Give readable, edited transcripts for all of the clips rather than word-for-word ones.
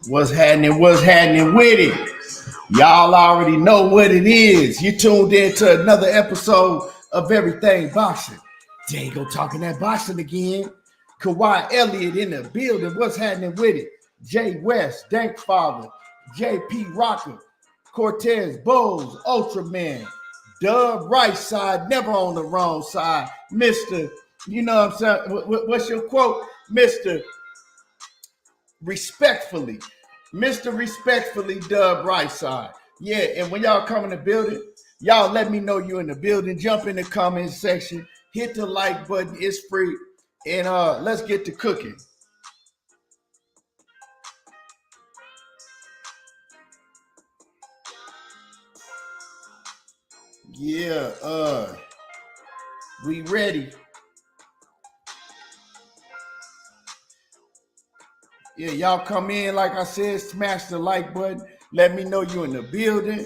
What's happening? What's happening with it? Y'all already know what it is. You tuned in to another episode of Everything Boxing. Diego talking that boxing again. Kawhi Elliott in the building. What's happening with it? Jay West, Dankfather, JP Rocker, Cortez Bowles, Ultraman, Dub right side, never on the wrong side. Mr. You know what I'm saying? What's your quote? Mr. Respectfully. Mr. Respectfully, Dub right side. Yeah, and when y'all come in the building, y'all let me know you in the building. Jump in the comment section. Hit the like button. It's free. And let's get to cooking. Yeah, we ready. Yeah, y'all come in, like I said, smash the like button. Let me know you in the building.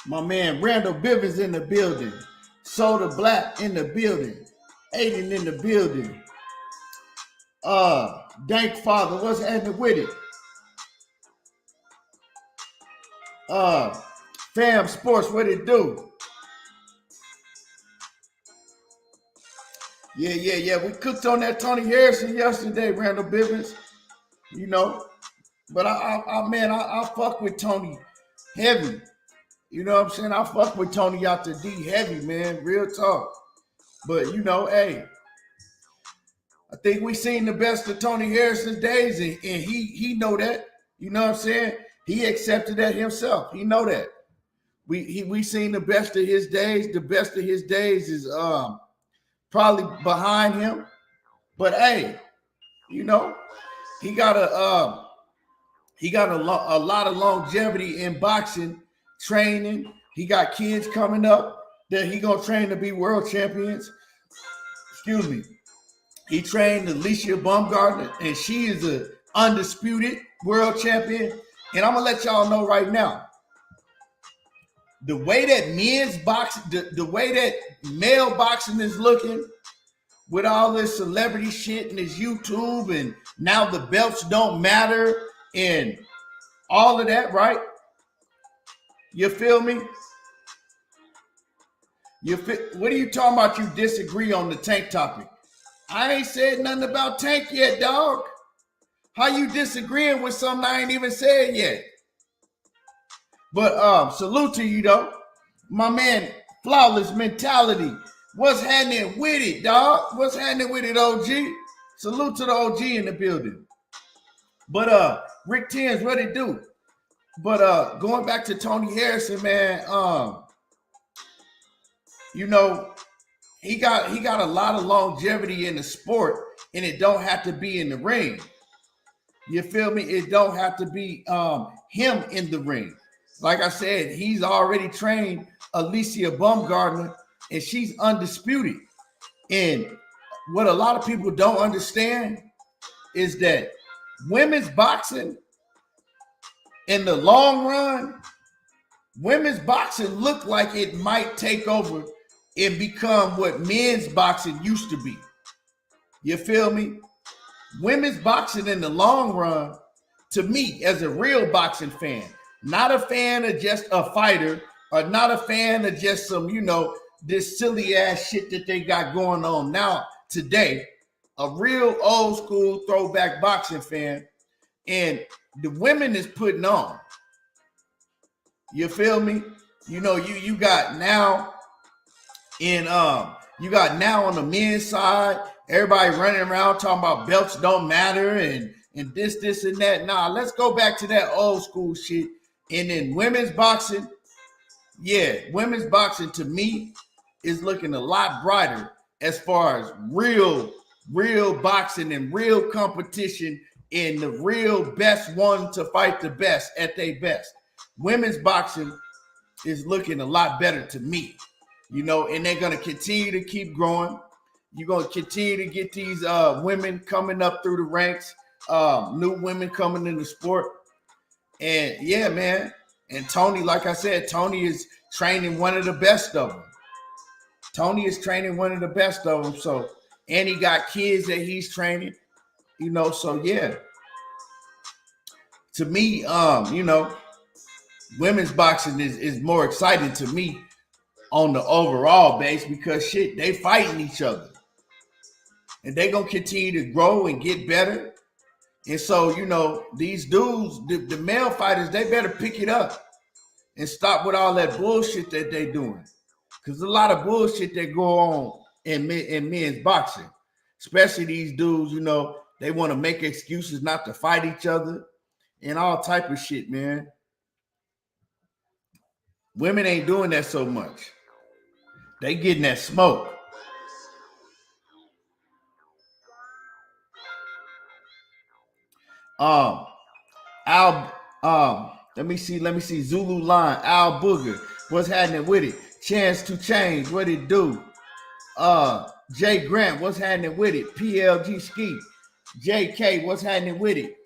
My man Randall Bivens in the building. Soda Black in the building. Aiden in the building. Dankfather, what's happening with it? Fam Sports, what it do? Yeah. We cooked on that Tony Harrison yesterday, Randall Bivens. You know, but I fuck with Tony heavy. You know what I'm saying? I fuck with Tony out the D heavy, man. Real talk. But, you know, hey, I think we seen the best of Tony Harrison's days, and he know that. You know what I'm saying? He accepted that himself. He know that. We seen the best of his days. The best of his days is probably behind him. But, hey, you know, he got a lot of longevity in boxing training. He got kids coming up that he gonna train to be world champions. Excuse me. He trained Alicia Baumgartner, and she is an undisputed world champion. And I'm gonna let y'all know right now, the way that men's boxing, the way that male boxing is looking with all this celebrity shit and this YouTube, and now the belts don't matter and all of that, right? You feel me? What are you talking about? You disagree on the Tank topic? I ain't said nothing about Tank yet, dog. How you disagreeing with something I ain't even said yet? But salute to you though, my man. Flawless mentality. What's happening with it, dog? What's happening with it, OG? Salute to the OG in the building. But Rick Tens, what it do? But going back to Tony Harrison, man, you know, he got a lot of longevity in the sport, and it don't have to be in the ring. You feel me? It don't have to be him in the ring. Like I said, he's already trained Alicia Baumgartner, and she's undisputed. And what a lot of people don't understand is that women's boxing, in the long run, women's boxing look like it might take over and become what men's boxing used to be. You feel me? Women's boxing in the long run, to me, as a real boxing fan, not a fan of just a fighter, or not a fan of just some, you know, this silly ass shit that they got going on now today. A real old school throwback boxing fan, and the women is putting on. You feel me? You know, you got now on the men's side, everybody running around talking about belts don't matter and this and that. Nah, let's go back to that old school shit. And then women's boxing, women's boxing to me is looking a lot brighter as far as real boxing and real competition and the real best one to fight the best at their best. Women's boxing is looking a lot better to me, you know, and they're going to continue to keep growing. You're going to continue to get these women coming up through the ranks, new women coming in the sport. And yeah, man. And Tony, like I said, Tony is training one of the best of them. Tony is training one of the best of them. So, and he got kids that he's training, you know. So yeah, to me, you know, women's boxing is more exciting to me on the overall base because shit, they fighting each other. And they gonna continue to grow and get better. And so, you know, these dudes, the male fighters, they better pick it up and stop with all that bullshit that they doing. Because a lot of bullshit that go on in men's boxing, especially these dudes, you know, they want to make excuses not to fight each other and all type of shit, man. Women ain't doing that so much. They getting that smoke. Let me see. Zulu Line, Al Booger, what's happening with it? Chance to Change, what it do? Jay Grant, what's happening with it? PLG Ski, JK, what's happening with it?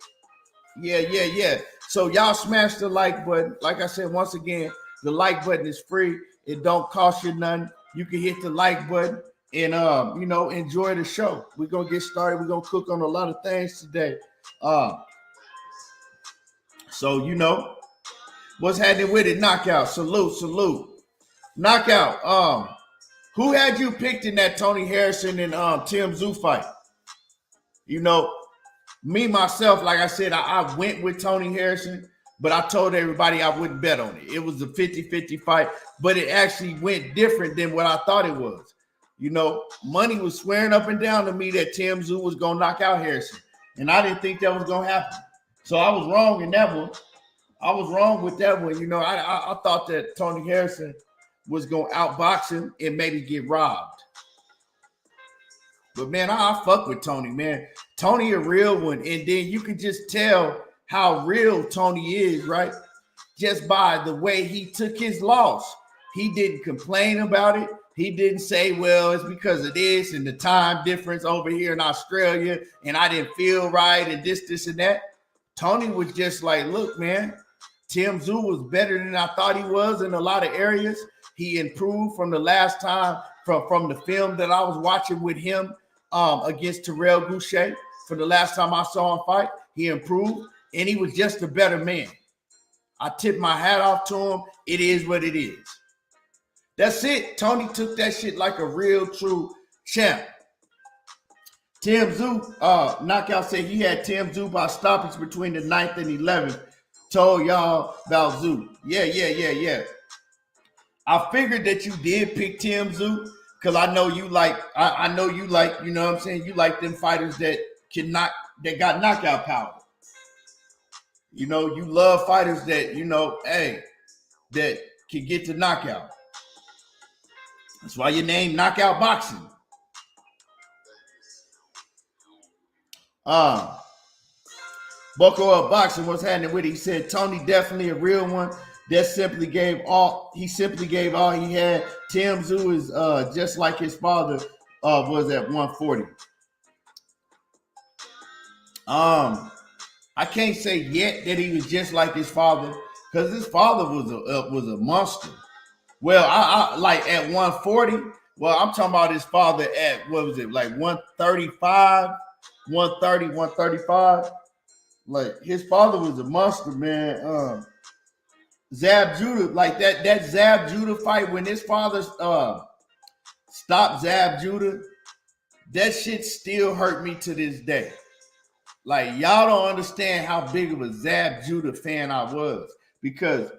Yeah. So y'all smash the like button. Like I said, once again, the like button is free. It don't cost you nothing. You can hit the like button and you know, enjoy the show. We're gonna get started. We're gonna cook on a lot of things today. So you know what's happening with it. Knockout. Salute. Knockout. Who had you picked in that Tony Harrison and Tim Tszyu fight? You know, me myself, like I said, I went with Tony Harrison, but I told everybody I wouldn't bet on it. It was a 50-50 fight, but it actually went different than what I thought it was. You know, money was swearing up and down to me that Tim Tszyu was gonna knock out Harrison, and I didn't think that was gonna happen. So I was wrong in that one. I was wrong with that one. You know, I thought that Tony Harrison was going to outbox him and maybe get robbed. But, man, I fuck with Tony, man. Tony a real one. And then you can just tell how real Tony is, right? Just by the way he took his loss. He didn't complain about it. He didn't say, well, it's because of this and the time difference over here in Australia and I didn't feel right and this, and that. Tony was just like, look, man, Tim Tszyu was better than I thought he was in a lot of areas. He improved from the last time, from the film that I was watching with him against Terrell Goucher. For the last time I saw him fight, he improved, and he was just a better man. I tip my hat off to him. It is what it is. That's it. Tony took that shit like a real, true champ. Tim Tszyu, Knockout said he had Tim Tszyu by stoppage between the 9th and 11th. Told y'all about Tszyu. Yeah. I figured that you did pick Tim Tszyu because I know you like, you know what I'm saying? You like them fighters that got knockout power. You know, you love fighters that, you know, that can get to knockout. That's why your name Knockout Boxing. Bucko Up Boxing, what's happening with it? He said Tony definitely a real one. That simply gave all he had. Tim Tszyu is just like his father was at 140. I can't say yet that he was just like his father because his father was a monster. Well, I like at 140. Well, I'm talking about his father at what was it, like 135, 130, 135. Like his father was a monster, man. Zab Judah, like that Zab Judah fight when his father stopped Zab Judah, that shit still hurt me to this day. Like y'all don't understand how big of a Zab Judah fan I was because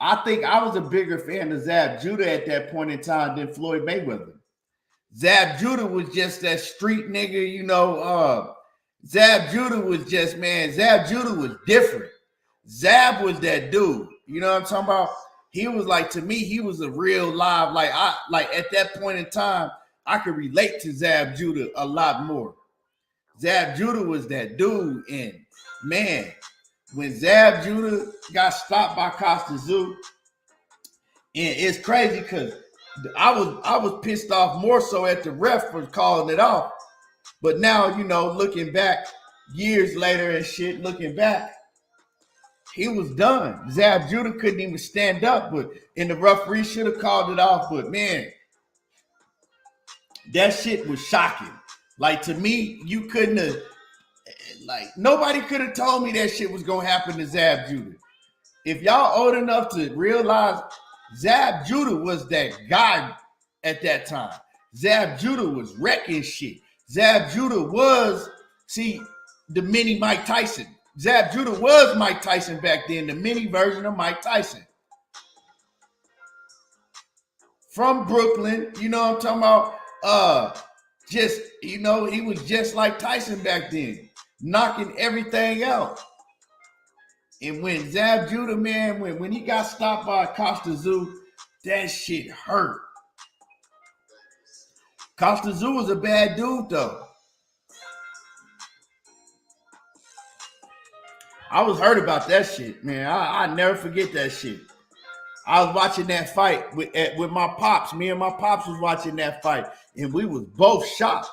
I think I was a bigger fan of Zab Judah at that point in time than Floyd Mayweather. Zab Judah was just that street nigga, you know. Zab Judah was just, man, Zab Judah was different. Zab was that dude. You know what I'm talking about? He was like, to me, he was a real live, like at that point in time, I could relate to Zab Judah a lot more. Zab Judah was that dude. And man, when Zab Judah got stopped by Costa Zoo, and it's crazy because I was pissed off more so at the ref for calling it off. But now, looking back years later and shit, looking back, he was done. Zab Judah couldn't even stand up, and the referee should have called it off. But man, that shit was shocking. Like, to me, you couldn't have, nobody could have told me that shit was gonna happen to Zab Judah. If y'all old enough to realize, Zab Judah was that guy at that time. Zab Judah was wrecking shit. Zab Judah was, the mini Mike Tyson. Zab Judah was Mike Tyson back then, the mini version of Mike Tyson. From Brooklyn, you know what I'm talking about? He was just like Tyson back then, knocking everything out. And when Zab Judah, man, when he got stopped by Costa Zoo, that shit hurt. Costa Zoo was a bad dude, though. I was hurt about that shit, man. I never forget that shit. I was watching that fight with my pops. Me and my pops was watching that fight, and we was both shocked.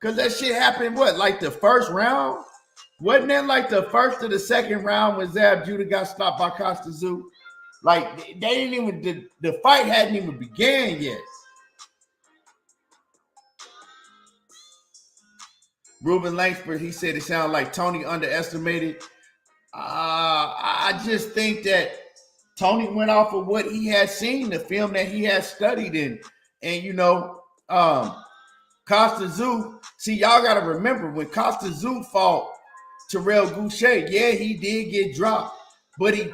Because that shit happened, like the first round? Wasn't that like the first or the second round when Zab Judah got stopped by Costa Zoo? Like, they didn't even, the fight hadn't even began yet. Ruben Langsford, he said it sounded like Tony underestimated. I just think that Tony went off of what he had seen, the film that he had studied in. And, Costa Zoo, y'all got to remember, when Costa Zoo fought Terrell Goucher, yeah, he did get dropped, but he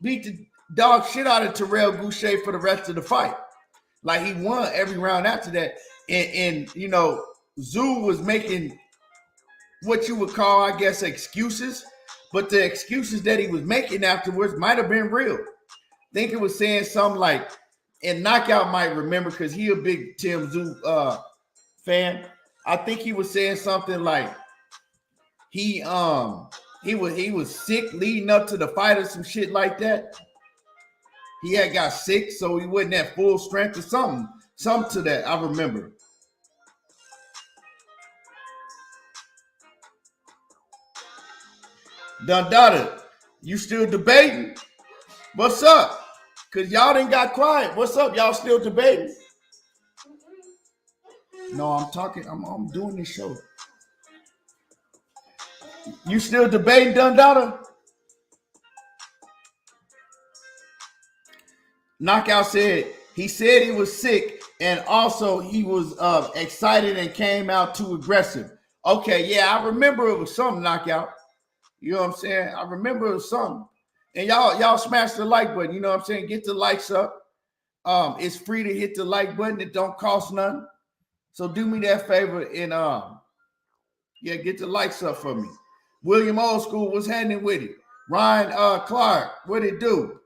beat the dog shit out of Terrell Goucher for the rest of the fight. Like, he won every round after that. And Zoo was making what you would call, I guess, excuses, but the excuses that he was making afterwards might have been real. I think it was saying something like, and Knockout might remember because he a big Tim Zoo fan. I think he was saying something like he was sick leading up to the fight or some shit like that. He had got sick, so he wasn't at full strength or something to that. I remember. Dundada, you still debating? What's up? Because y'all didn't got quiet. What's up? Y'all still debating? No, I'm talking. I'm doing this show. You still debating, Dundada? Knockout said he was sick, and also he was excited and came out too aggressive. Okay, yeah, I remember it was something, Knockout. You know what I'm saying? I remember it was something. And y'all smash the like button. You know what I'm saying? Get the likes up. It's free to hit the like button. It don't cost nothing. So do me that favor and get the likes up for me. William Old School, what's happening with it? Ryan Clark, what it do?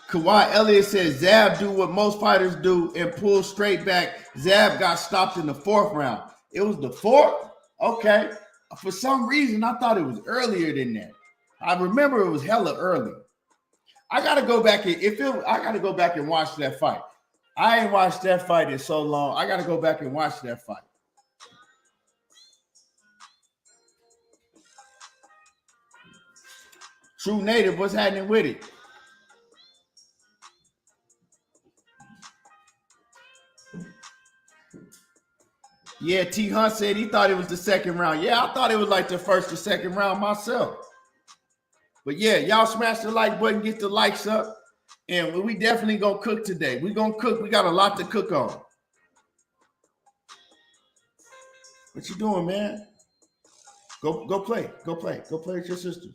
Kawhi Elliott says Zab do what most fighters do and pull straight back. Zab got stopped in the fourth round. It was the fourth? Okay. For some reason, I thought it was earlier than that. I remember it was hella early. I gotta go back and watch that fight. I ain't watched that fight in so long. I gotta go back and watch that fight. True Native, what's happening with it? Yeah, T. Hunt said he thought it was the second round. Yeah, I thought it was like the first or second round myself. But yeah, y'all smash the like button, get the likes up. And we definitely gonna cook today. We gonna cook. We got a lot to cook on. What you doing, man? Go play. Go play. Go play with your sister.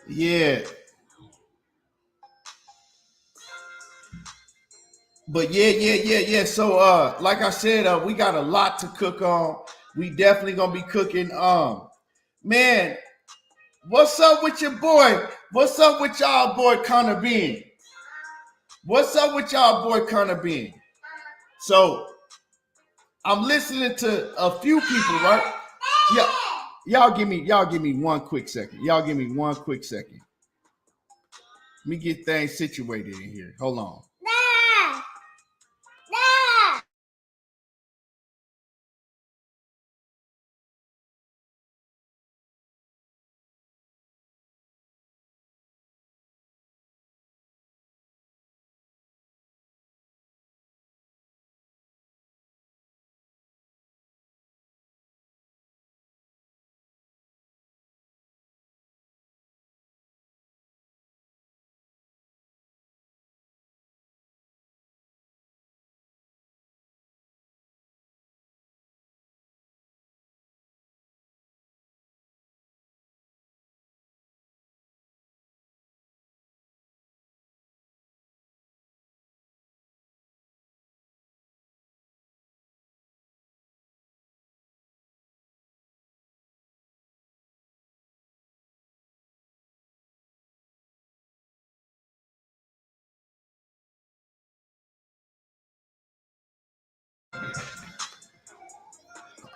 Yeah. But yeah. So like I said, we got a lot to cook on. We definitely gonna be cooking. Man, what's up with your boy? What's up with y'all boy Connor Bean? What's up with y'all boy Connor Bean? So I'm listening to a few people, right? Yeah. Y'all give me one quick second. Y'all give me one quick second. Let me get things situated in here. Hold on.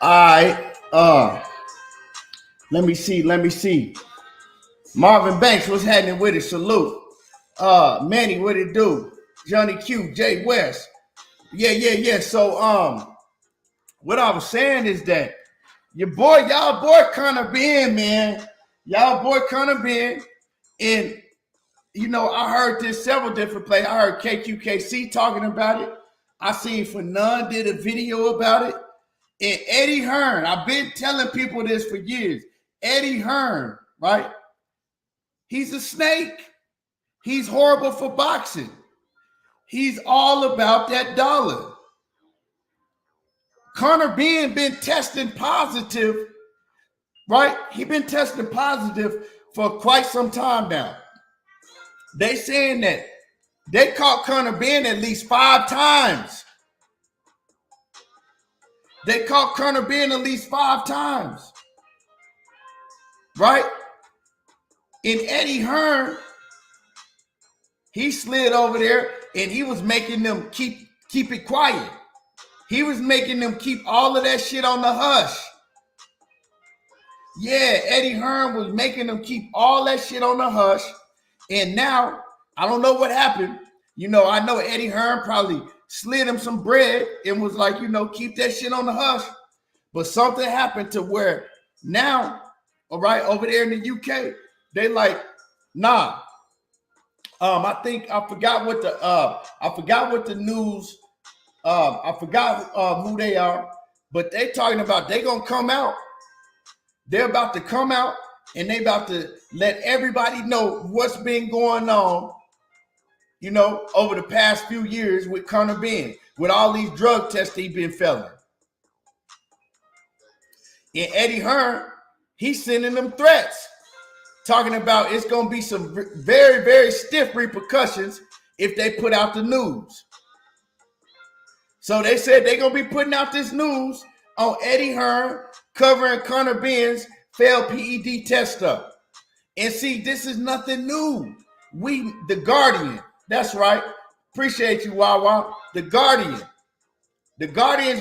All right. Let me see. Marvin Banks, what's happening with it? Salute. Manny, what it do? Johnny Q, Jay West. Yeah. So what I was saying is that y'all boy Connor Ben, man. Y'all boy Connor Ben. And I heard this several different places. I heard KQKC talking about it. I seen Fanon did a video about it. And Eddie Hearn, I've been telling people this for years. Eddie Hearn, right? He's a snake. He's horrible for boxing. He's all about that dollar. Conor Ben been testing positive, right? He been testing positive for quite some time now. They saying that they caught Conor Ben at least 5 times. They caught Conor Ben at least 5 times. Right? And Eddie Hearn, he slid over there and he was making them keep it quiet. He was making them keep all of that shit on the hush. Yeah, Eddie Hearn was making them keep all that shit on the hush. And now, I don't know what happened. I know Eddie Hearn probably slid him some bread and was like, keep that shit on the hush. But something happened to where now, all right, over there in the UK, they like, nah. I forgot what the news. I forgot who they are, but they talking about they gonna come out. They're about to come out and they about to let everybody know what's been going on. Over the past few years with Conor Ben, with all these drug tests he's been failing. And Eddie Hearn, he's sending them threats, talking about it's going to be some very, very stiff repercussions if they put out the news. So they said they're going to be putting out this news on Eddie Hearn covering Conor Ben's failed PED test stuff. And see, this is nothing new. The Guardian, that's right. Appreciate you, Wawa. The Guardian's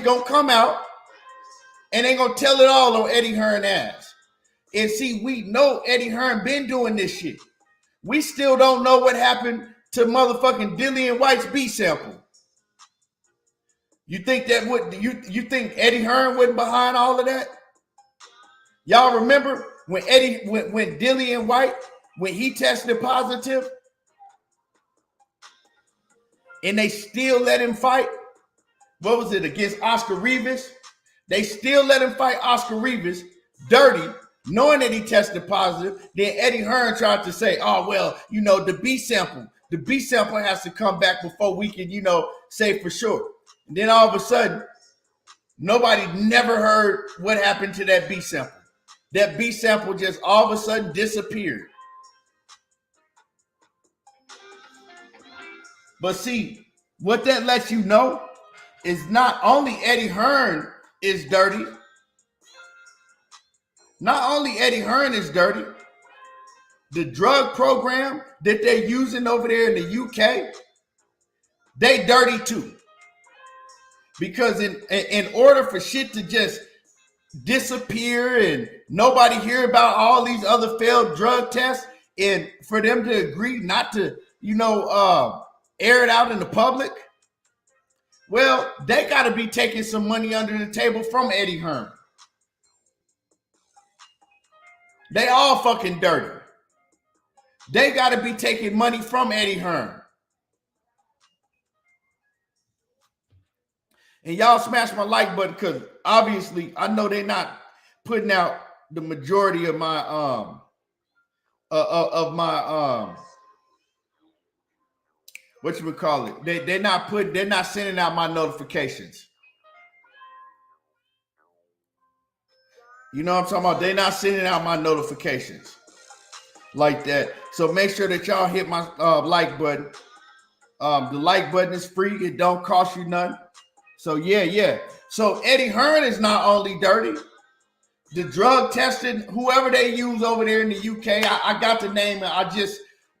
going to come out and they going to tell it all on Eddie Hearn ass. And see, we know Eddie Hearn been doing this shit. We still don't know what happened to motherfucking Dillian White's B sample. You think you think Eddie Hearn wasn't behind all of that? Y'all remember when when Dillian White, when he tested positive and they still let him fight? What was it, against Oscar Rivas? They still let him fight Oscar Rivas dirty, knowing that he tested positive. Then Eddie Hearn tried to say, oh, well, the B sample has to come back before we can, say for sure. And then all of a sudden, nobody never heard what happened to that B sample. That B sample just all of a sudden disappeared. But see, What that lets you know is not only Eddie Hearn is dirty, the drug program that they're using over there in the UK, they dirty too. Because in order for shit to just disappear and nobody hear about all these other failed drug tests, and for them to agree not to, air it out in the public, well, they got to be taking some money under the table from Eddie Hearn. They all fucking dirty. They got to be taking money from Eddie Hearn. And y'all smash my like button because obviously I know they're not putting out the majority of my what you would call it. They're not sending out my notifications. You know what I'm talking about? They're not sending out my notifications like that. So make sure that y'all hit my like button. The like button is free. It don't cost you nothing. So yeah. So Eddie Hearn is not only dirty. The drug testing, whoever they use over there in the UK, I got the name.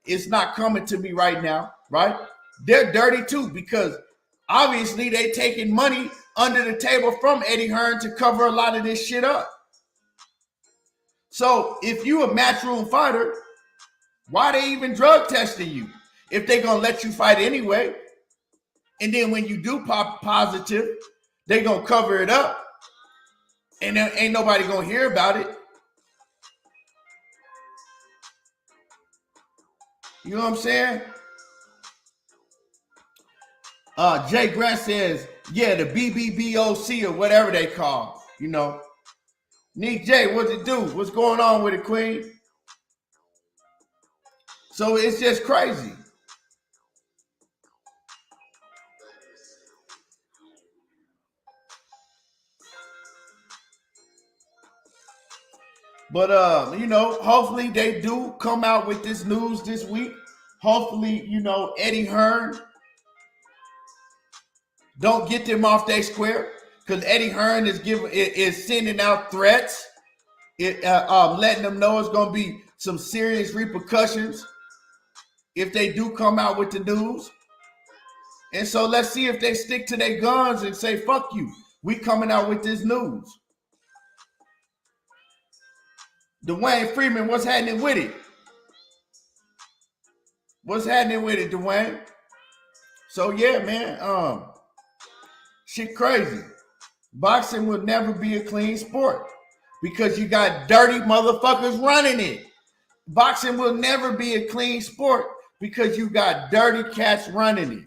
It's not coming to me right now, right? They're dirty too because obviously they taking money under the table from Eddie Hearn to cover a lot of this shit up. So if you a matchroom fighter, why they even drug testing you? If they gonna let you fight anyway, and then when you do pop positive, they gonna cover it up, and there ain't nobody gonna hear about it. You know what I'm saying? Jay Grant says, yeah, the BBBOC or whatever they call, Nick J, what's it do? What's going on with it, Queen? So it's just crazy. But, hopefully they do come out with this news this week. Hopefully, Eddie Hearn don't get them off their square because Eddie Hearn is sending out threats, letting them know it's going to be some serious repercussions if they do come out with the news. And so let's see if they stick to their guns and say, fuck you. We coming out with this news. Dwayne Freeman, what's happening with it? What's happening with it, Dwayne? So yeah, man, shit crazy. Boxing will never be a clean sport because you got dirty motherfuckers running it. Boxing will never be a clean sport because you got dirty cats running it.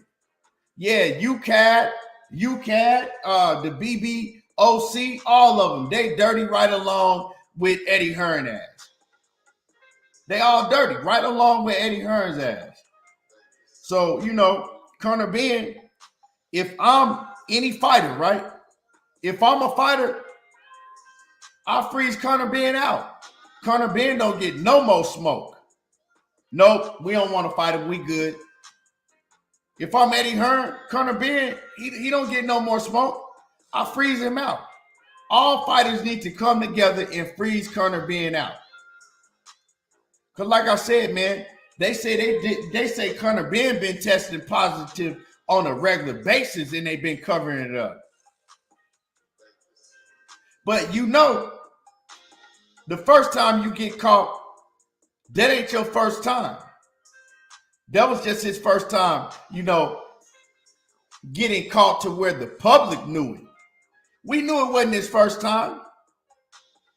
Yeah, UCAD, the BBOC, all of them, they dirty right along with Eddie Hearn's ass. They all dirty right along with Eddie Hearn's ass. So, Conor Ben, if I'm any fighter, right? If I'm a fighter, I'll freeze Conor Ben out. Conor Ben don't get no more smoke. Nope, we don't want to fight him. We good. If I'm Eddie Hearn, Conor Ben, he don't get no more smoke. I'll freeze him out. All fighters need to come together and freeze Conor Ben out. Because like I said, man, they say Conor Ben been testing positive on a regular basis and they've been covering it up. But the first time you get caught, that ain't your first time. That was just his first time, getting caught to where the public knew it. We knew it wasn't his first time.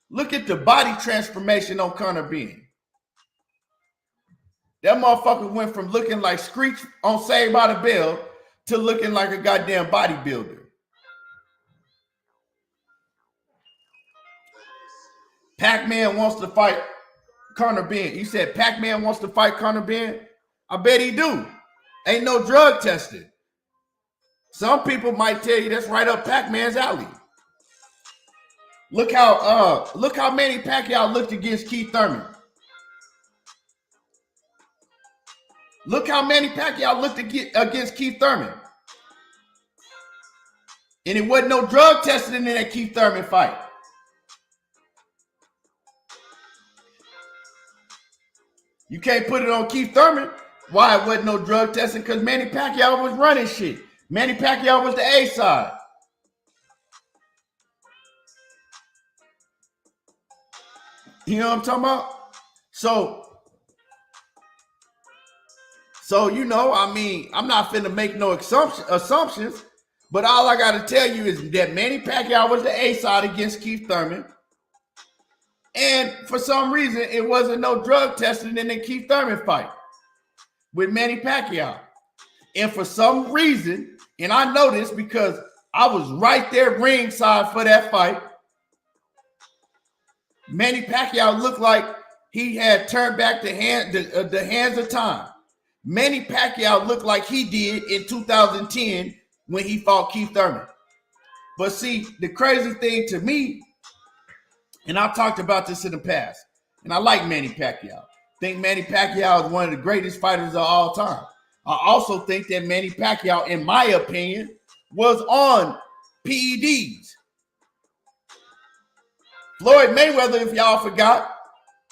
Look at the body transformation on Conor Ben. That motherfucker went from looking like Screech on Saved by the Bell to looking like a goddamn bodybuilder. Pac-Man wants to fight Conor Ben. You said Pac-Man wants to fight Conor Ben? I bet he do. Ain't no drug testing. Some people might tell you that's right up Pac-Man's alley. Look how Manny Pacquiao looked against Keith Thurman. Look how Manny Pacquiao looked against Keith Thurman. And it wasn't no drug testing in that Keith Thurman fight. You can't put it on Keith Thurman. Why it wasn't no drug testing? Because Manny Pacquiao was running shit. Manny Pacquiao was the A side. You know what I'm talking about? So you know, I mean, I'm not finna make no assumptions, but all I gotta tell you is that Manny Pacquiao was the A side against Keith Thurman. And for some reason, it wasn't no drug testing in the Keith Thurman fight with Manny Pacquiao. And for some reason, and I know this because I was right there ringside for that fight, Manny Pacquiao looked like he had turned back the hands of time. Manny Pacquiao looked like he did in 2010 when he fought Keith Thurman. But see, the crazy thing to me, and I've talked about this in the past, and I like Manny Pacquiao. I think Manny Pacquiao is one of the greatest fighters of all time. I also think that Manny Pacquiao, in my opinion, was on PEDs. Floyd Mayweather, if y'all forgot,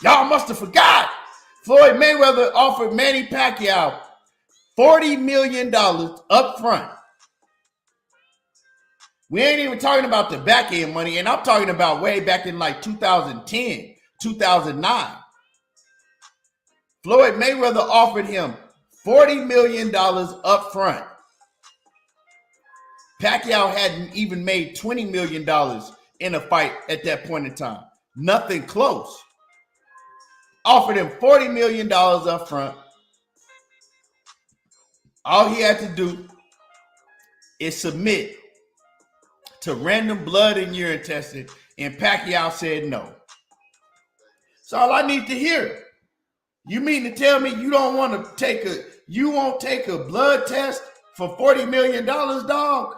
y'all must have forgot. Floyd Mayweather offered Manny Pacquiao $40 million up front. We ain't even talking about the back end money, and I'm talking about way back in like 2010, 2009. Floyd Mayweather offered him $40 million up front. Pacquiao hadn't even made $20 million in a fight at that point in time. Nothing close. Offered him $40 million up front. All he had to do is submit to random blood and urine testing, and Pacquiao said no. That's all I need to hear. You mean to tell me you don't want to you won't take a blood test for $40 million, dog?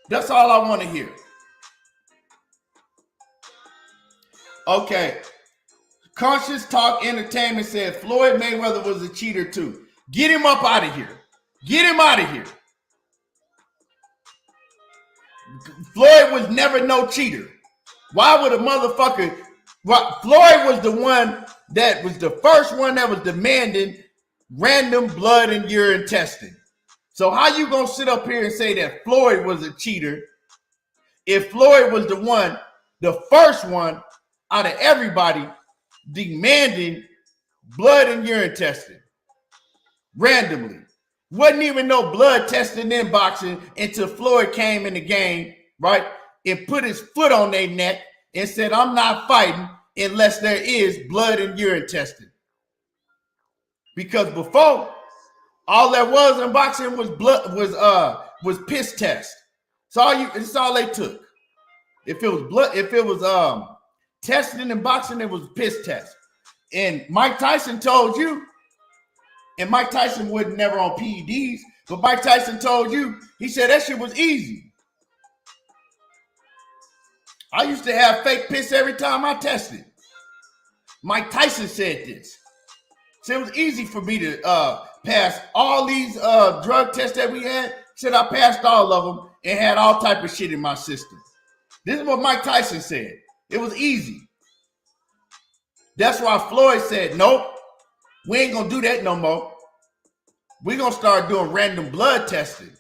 That's all I want to hear. Okay. Conscious Talk Entertainment said Floyd Mayweather was a cheater too. Get him up out of here. Get him out of here. Floyd was never no cheater. Why would a motherfucker? Floyd was the one that was the first one that was demanding random blood and urine testing. So how you gonna sit up here and say that Floyd was a cheater if Floyd was the first one out of everybody demanding blood and urine testing randomly? Wasn't even no blood testing in boxing until Floyd came in the game, right? And put his foot on their neck and said, I'm not fighting unless there is blood and urine testing. Because before, all there was in boxing was was piss test. It's all they took. If it was testing in boxing, it was piss test. And Mike Tyson told you, and Mike Tyson wasn't never on PEDs, but Mike Tyson told you, he said that shit was easy. I used to have fake piss every time I tested. Mike Tyson said this. So it was easy for me to pass all these drug tests that we had. Said I passed all of them and had all type of shit in my system. This is what Mike Tyson said. It was easy. That's why Floyd said, nope, we ain't gonna do that no more. We're gonna start doing random blood testing.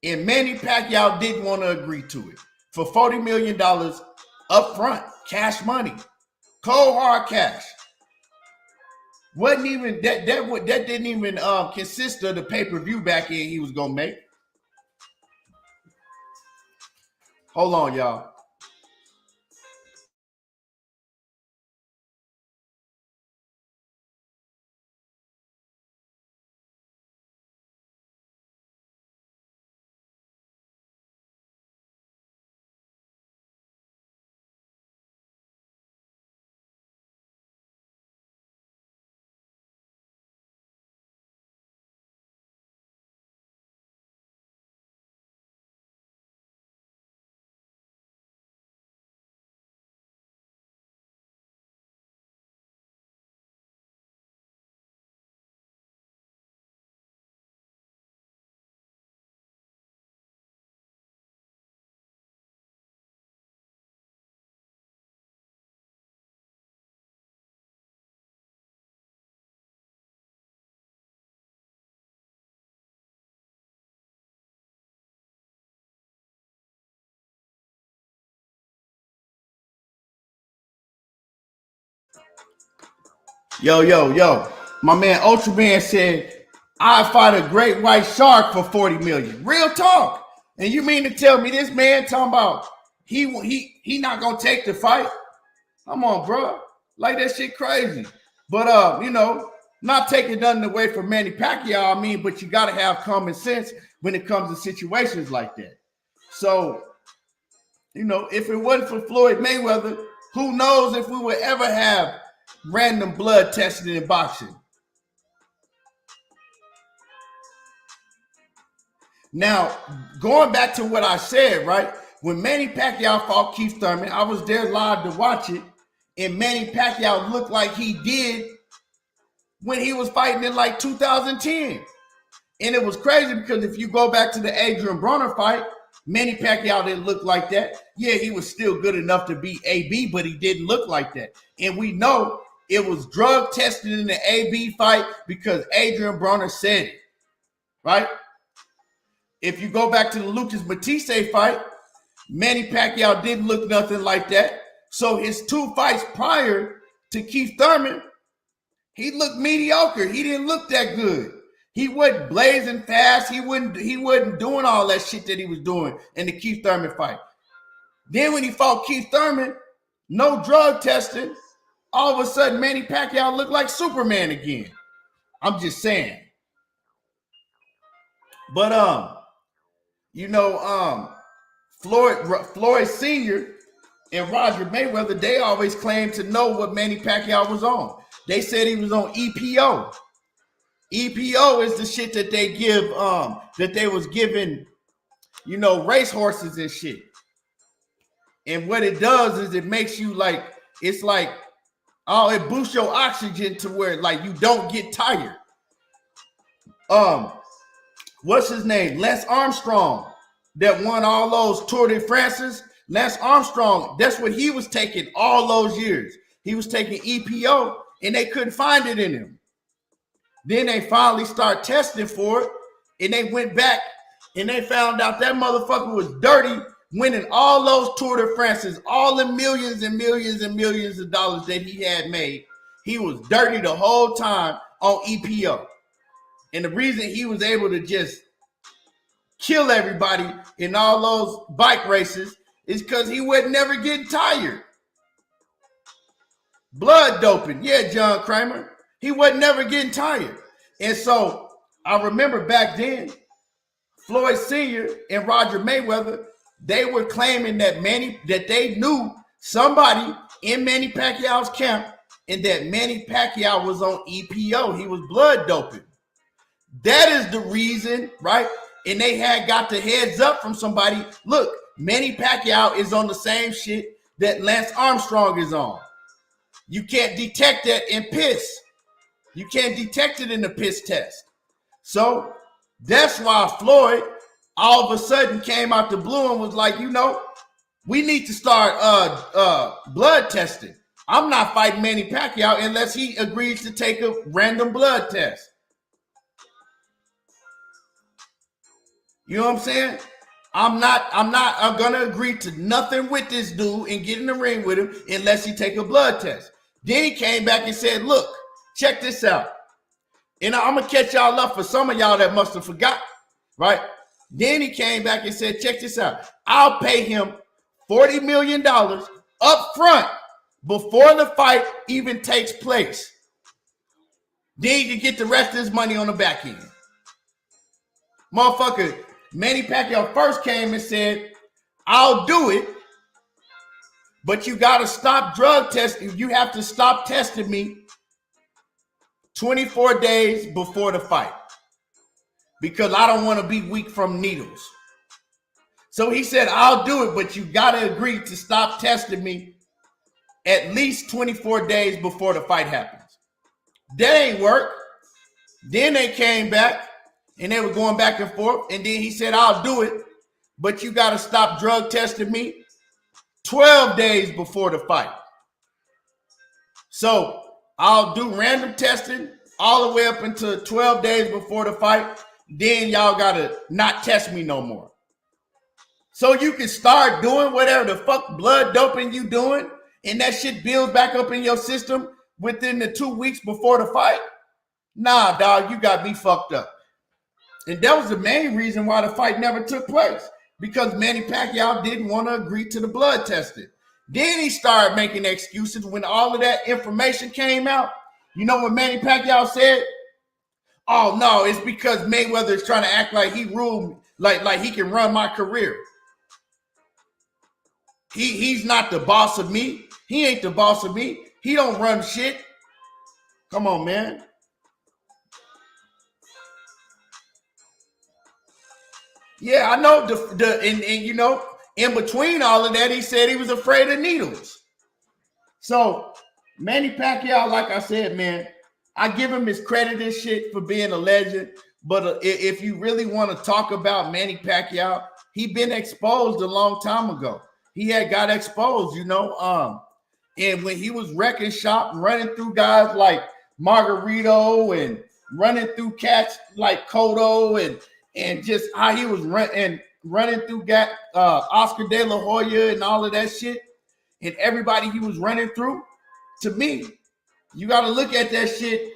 And Manny Pacquiao didn't want to agree to it for $40 million up front, cash money, cold hard cash. Wasn't even that didn't even consist of the pay-per-view back end he was gonna make. Hold on, y'all. Yo. My man Ultraman said, I'd fight a great white shark for 40 million. Real talk. And you mean to tell me this man talking about he not gonna take the fight? Come on, bro. Like that shit crazy. But not taking nothing away from Manny Pacquiao, I mean, but you gotta have common sense when it comes to situations like that. So, if it wasn't for Floyd Mayweather, who knows if we would ever have random blood testing in boxing. Now, going back to what I said, right? When Manny Pacquiao fought Keith Thurman, I was there live to watch it, and Manny Pacquiao looked like he did when he was fighting in like 2010. And it was crazy because if you go back to the Adrian Broner fight, Manny Pacquiao didn't look like that. Yeah, he was still good enough to beat AB, but he didn't look like that. And we know it was drug tested in the AB fight because Adrian Broner said it, right? If you go back to the Lucas Matisse fight, Manny Pacquiao didn't look nothing like that. So his two fights prior to Keith Thurman, he looked mediocre. He didn't look that good. He wasn't blazing fast. He wasn't doing all that shit that he was doing in the Keith Thurman fight. Then when he fought Keith Thurman, no drug testing, all of a sudden Manny Pacquiao looked like Superman again. I'm just saying. But Floyd Sr. and Roger Mayweather, they always claimed to know what Manny Pacquiao was on. They said he was on EPO. EPO is the shit that they give, that they was giving, race horses and shit. And what it does is it makes you it boosts your oxygen to where like you don't get tired. What's his name? Lance Armstrong that won all those Tour de France. Lance Armstrong, that's what he was taking all those years. He was taking EPO and they couldn't find it in him. Then they finally start testing for it, and they went back and they found out that motherfucker was dirty, winning all those Tour de France, all the millions and millions and millions of dollars that he had made. He was dirty the whole time on EPO. And the reason he was able to just kill everybody in all those bike races is because he was never getting tired. Blood doping. Yeah, John Kramer. He wasn't never getting tired. And so I remember back then, Floyd Sr. and Roger Mayweather, they were claiming that they knew somebody in Manny Pacquiao's camp and that Manny Pacquiao was on EPO. He was blood doping. That is the reason, right? And they had got the heads up from somebody. Look, Manny Pacquiao is on the same shit that Lance Armstrong is on. You can't detect that in piss. You can't detect it in the piss test. So that's why Floyd all of a sudden came out the blue and was like, we need to start blood testing. I'm not fighting Manny Pacquiao unless he agrees to take a random blood test. You know what I'm saying? I'm gonna agree to nothing with this dude and get in the ring with him unless he take a blood test. Then he came back and said, look, check this out. And I'm gonna catch y'all up for some of y'all that must have forgot, right? Then he came back and said, check this out. I'll pay him $40 million up front before the fight even takes place. Then he can get the rest of his money on the back end. Motherfucker, Manny Pacquiao first came and said, I'll do it, but you got to stop drug testing. You have to stop testing me 24 days before the fight because I don't want to be weak from needles. So he said, I'll do it, but you got to agree to stop testing me at least 24 days before the fight happens. That ain't work. Then they came back and they were going back and forth. And then he said, I'll do it, but you got to stop drug testing me 12 days before the fight. So I'll do random testing all the way up until 12 days before the fight. Then y'all got to not test me no more. So you can start doing whatever the fuck blood doping you doing, and that shit builds back up in your system within the 2 weeks before the fight? Nah, dog, you got me fucked up. And that was the main reason why the fight never took place, because Manny Pacquiao didn't want to agree to the blood testing. Then he started making excuses when all of that information came out. You know what Manny Pacquiao said? Oh, no, it's because Mayweather is trying to act like he ruled, like he can run my career. He's not the boss of me. He ain't the boss of me. He don't run shit. Come on, man. Yeah, I know and you know, in between all of that, he said he was afraid of needles. So Manny Pacquiao, like I said, man, I give him his credit and shit for being a legend. But if you really want to talk about Manny Pacquiao, he been exposed a long time ago. He had got exposed, you know. And when he was wrecking shop, running through guys like Margarito and running through cats like Cotto and just how he was running through Oscar De La Hoya and all of that shit, and everybody he was running through, to me, you got to look at that shit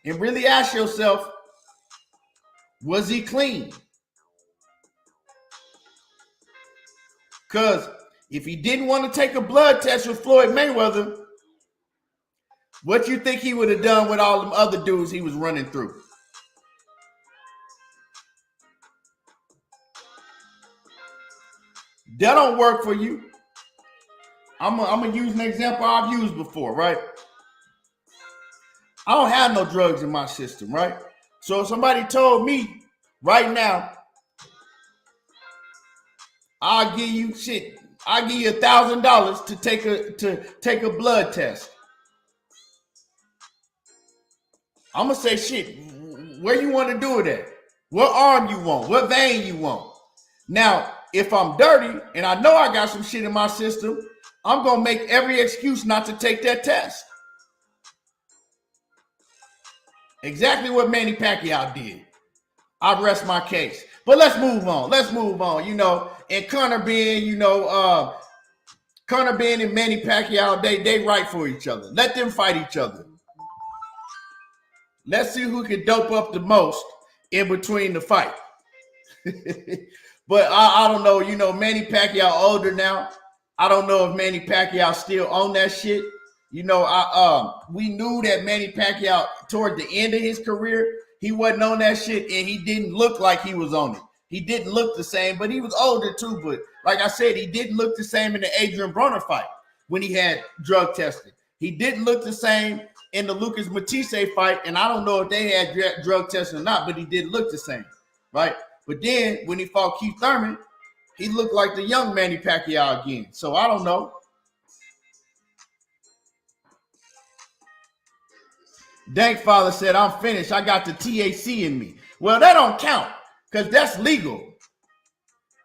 and really ask yourself, was he clean? Because if he didn't want to take a blood test with Floyd Mayweather, what you think he would have done with all them other dudes he was running through? That don't work for you. I'm gonna use an example I've used before, right? I don't have no drugs in my system, right? So if somebody told me right now, I'll give you $1,000 to take a blood test. I'm gonna say, shit, where you want to do it at? What arm you want? What vein you want? Now, if I'm dirty and I know I got some shit in my system, I'm gonna make every excuse not to take that test. Exactly what Manny Pacquiao did. I rest my case. But let's move on. You know, and Conor Benn, Conor Benn and Manny Pacquiao, they right for each other. Let them fight each other. Let's see who can dope up the most in between the fight. But I don't know. You know, Manny Pacquiao older now. I don't know if Manny Pacquiao still on that shit. You know, we knew that Manny Pacquiao toward the end of his career, he wasn't on that shit, and he didn't look like he was on it. He didn't look the same, but he was older too. But like I said, he didn't look the same in the Adrian Broner fight when he had drug testing. He didn't look the same in the Lucas Matisse fight, and I don't know if they had drug testing or not, but he didn't look the same, right? But then when he fought Keith Thurman, he looked like the young Manny Pacquiao again. So I don't know. Dankfather said, I'm finished. I got the TAC in me. Well, that don't count because that's legal.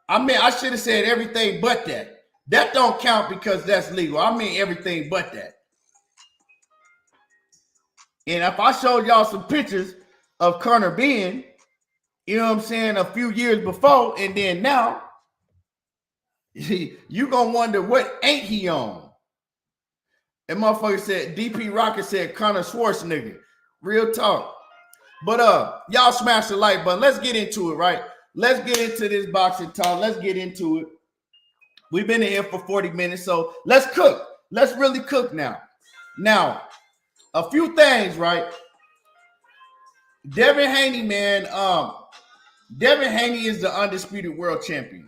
I mean, I should have said everything but that. That don't count because that's legal. I mean everything but that. And if I showed y'all some pictures of Conor Benn, you know what I'm saying, a few years before and then now, you gonna wonder what ain't he on. And motherfucker said, DP Rocket said Conor Schwarzenegger. Real talk. But y'all smash the like button. Let's get into it, right? Let's get into this boxing talk. Let's get into it. We've been in here for 40 minutes, so let's cook. Let's really cook now. Now, a few things, right? Devin Haney, man. Devin Haney is the undisputed world champion.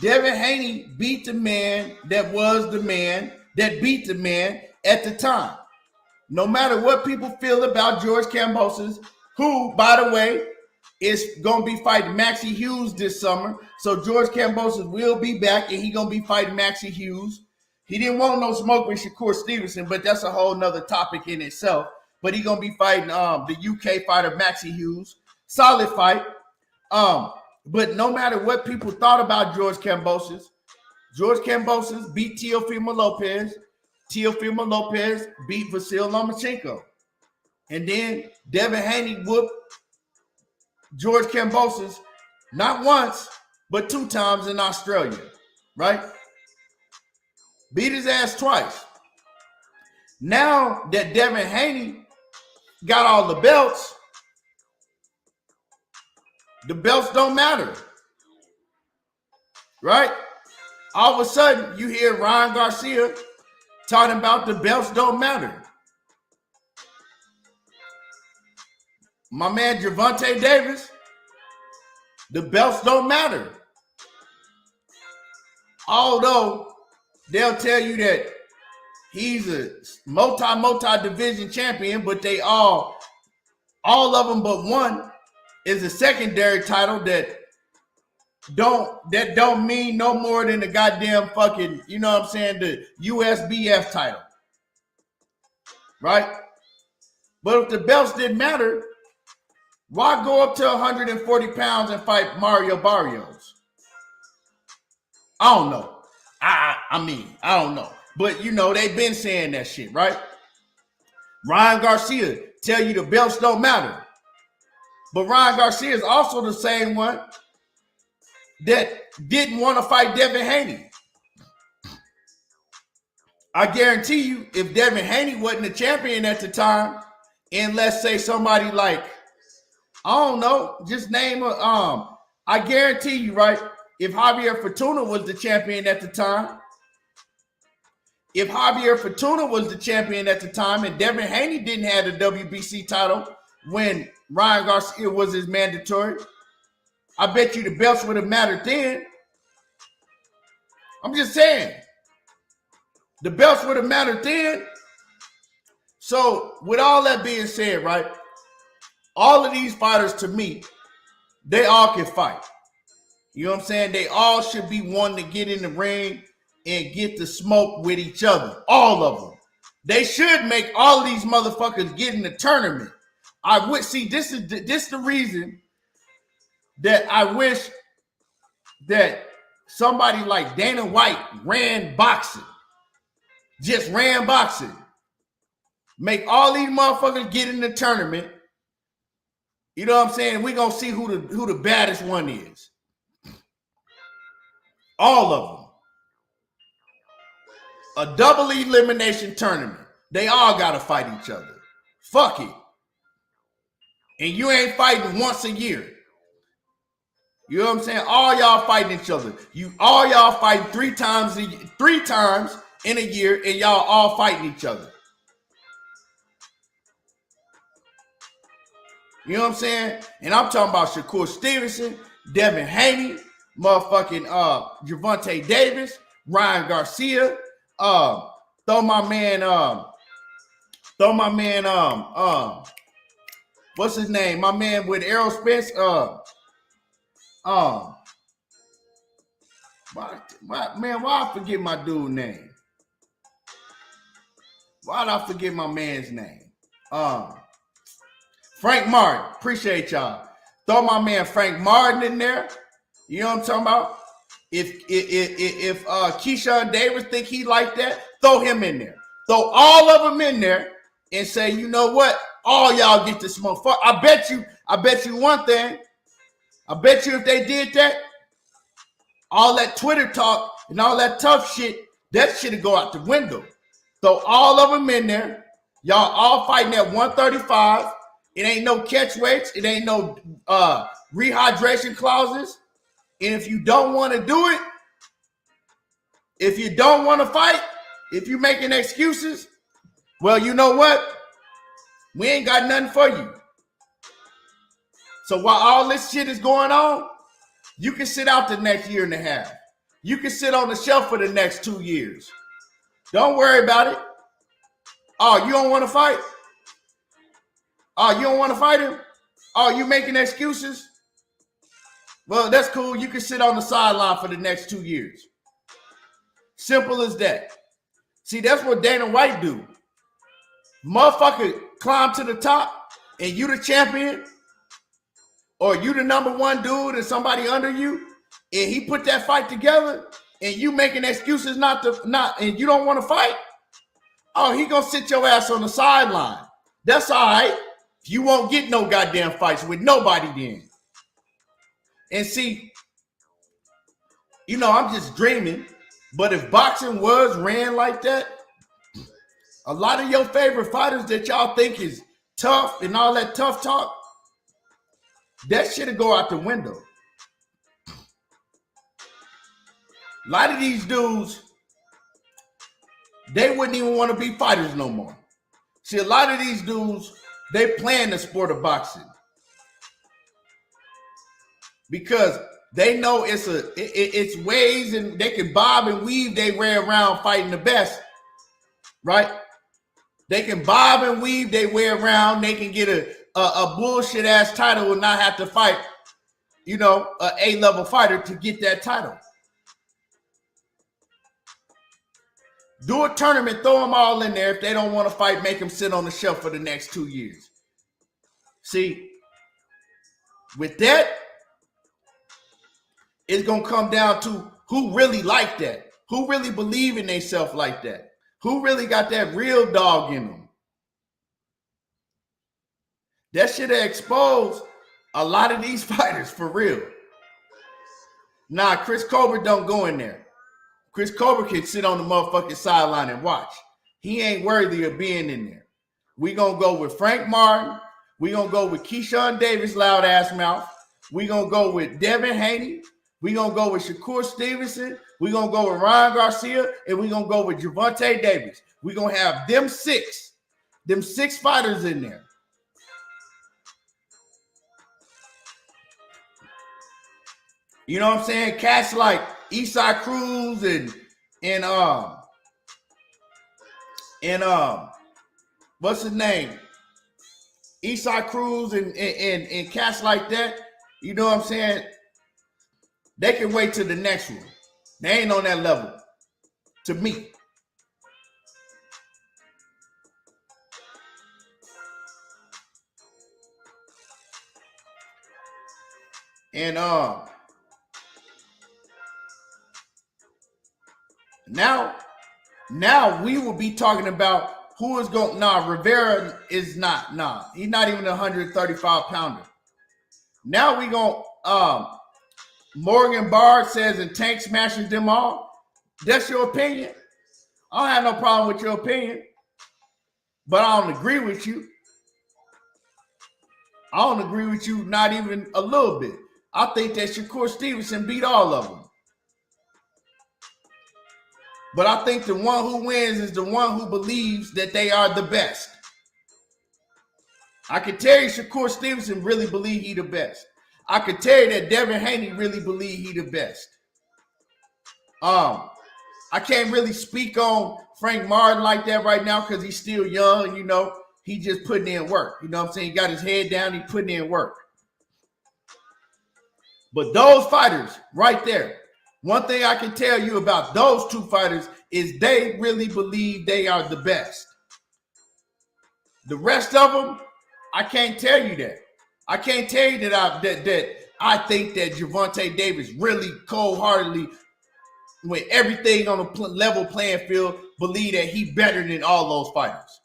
Devin Haney beat the man that was the man that beat the man at the time. No matter what people feel about George Kambosos, who, by the way, is going to be fighting Maxie Hughes this summer. So George Kambosos will be back, and he's going to be fighting Maxie Hughes. He didn't want no smoke with Shakur Stevenson, but that's a whole nother topic in itself. But he's going to be fighting the UK fighter Maxie Hughes. Solid fight. But no matter what people thought about George Kambosos beat Teofimo Lopez. Teofimo Lopez beat Vasil Lomachenko. And then Devin Haney whooped George Kambosos not once, but 2 times in Australia, right? Beat his ass twice. Now that Devin Haney got all the belts don't matter. Right? All of a sudden, you hear Ryan Garcia talking about the belts don't matter. My man Gervonta Davis, the belts don't matter. Although they'll tell you that he's a multi-division champion, but they all of them but one is a secondary title that don't mean no more than the goddamn fucking, you know what I'm saying, the USBF title. Right? But if the belts didn't matter, why go up to 140 pounds and fight Mario Barrios? I don't know. I mean, I don't know. But, you know, they've been saying that shit, right? Ryan Garcia tell you the belts don't matter. But Ryan Garcia is also the same one that didn't want to fight Devin Haney. I guarantee you, if Devin Haney wasn't a champion at the time, and let's say somebody like, I don't know, just name a, I guarantee you, right, if Javier Fortuna was the champion at the time, and Devin Haney didn't have the WBC title when Ryan Garcia was his mandatory, I bet you the belts would have mattered then. I'm just saying. The belts would have mattered then. So, with all that being said, right, all of these fighters, to me, they all can fight. You know what I'm saying? They all should be wanting to get in the ring and get the smoke with each other. All of them. They should make all of these motherfuckers get in the tournament. I would see this is the reason that I wish that somebody like Dana White ran boxing. Just ran boxing. Make all these motherfuckers get in the tournament. You know what I'm saying? We're gonna see who the baddest one is. All of them. A double elimination tournament. They all gotta fight each other. Fuck it. And you ain't fighting once a year. You know what I'm saying? All y'all fighting each other. All y'all fighting three times in a year, and y'all all fighting each other. You know what I'm saying? And I'm talking about Shakur Stevenson, Devin Haney, motherfucking Gervonta Davis, Ryan Garcia, throw my man, what's his name? My man with Errol Spence, why I forget my dude's name? Why'd I forget my man's name? Frank Martin. Appreciate y'all. Throw my man Frank Martin in there. You know what I'm talking about? If Keyshawn Davis think he like that, throw him in there. Throw all of them in there and say, you know what? All y'all get to smoke. I bet you one thing. I bet you if they did that, all that Twitter talk and all that tough shit, that shit'd go out the window. Throw all of them in there. Y'all all fighting at 135. It ain't no catch weights. It ain't no rehydration clauses. And if you don't want to do it, if you don't want to fight, if you're making excuses, well, you know what? We ain't got nothing for you. So while all this shit is going on, you can sit out the next year and a half. You can sit on the shelf for the next 2 years. Don't worry about it. Oh, you don't want to fight? Oh, you don't want to fight him? Oh, you making excuses? Well, that's cool. You can sit on the sideline for the next 2 years. Simple as that. See, that's what Dana White do. Motherfucker climb to the top and you the champion, or you the number one dude and somebody under you, and he put that fight together and you making excuses and you don't want to fight. Oh, he gonna sit your ass on the sideline. That's all right. You won't get no goddamn fights with nobody then. And see, you know, I'm just dreaming. But if boxing was ran like that, a lot of your favorite fighters that y'all think is tough and all that tough talk, that shit'll go out the window. A lot of these dudes, they wouldn't even want to be fighters no more. See, a lot of these dudes, they playing the sport of boxing because they know it's ways and they can bob and weave their way around fighting the best, right? They can bob and weave their way around. They can get a bullshit ass title and not have to fight, you know, an A-level fighter to get that title. Do a tournament, throw them all in there. If they don't want to fight, make them sit on the shelf for the next 2 years. See, with that, it's going to come down to who really like that, who really believe in themselves like that, who really got that real dog in them. That should have exposed a lot of these fighters for real. Nah, Chris Colbert don't go in there. Chris Colbert can sit on the motherfucking sideline and watch. He ain't worthy of being in there. We gonna go with Frank Martin. We gonna go with Keyshawn Davis, loud ass mouth. We gonna go with Devin Haney. We gonna go with Shakur Stevenson. We gonna go with Ryan Garcia, and we gonna go with Gervonta Davis. We gonna have them six fighters in there. You know what I'm saying? Cats like Eastside Cruz and what's his name? Eastside Cruz and cats like that. You know what I'm saying? They can wait till the next one. They ain't on that level. To me. And now we will be talking about who is going. Nah, Rivera is not. Nah, he's not even a 135 pounder. Now we going. Morgan Bard says and Tank smashes them all. That's your opinion. I don't have no problem with your opinion, but I don't agree with you. I don't agree with you not even a little bit. I think that Shakur Stevenson beat all of them. But I think the one who wins is the one who believes that they are the best. I can tell you Shakur Stevenson really believe he the best. I can tell you that Devin Haney really believe he the best. I can't really speak on Frank Martin like that right now because he's still young, you know. He just putting in work. You know what I'm saying? He got his head down, he putting in work. But those fighters right there, one thing I can tell you about those two fighters is they really believe they are the best. The rest of them, I can't tell you that. I can't tell you that I think that Gervonta Davis really cold-heartedly, with everything on a level playing field, believe that he better than all those fighters.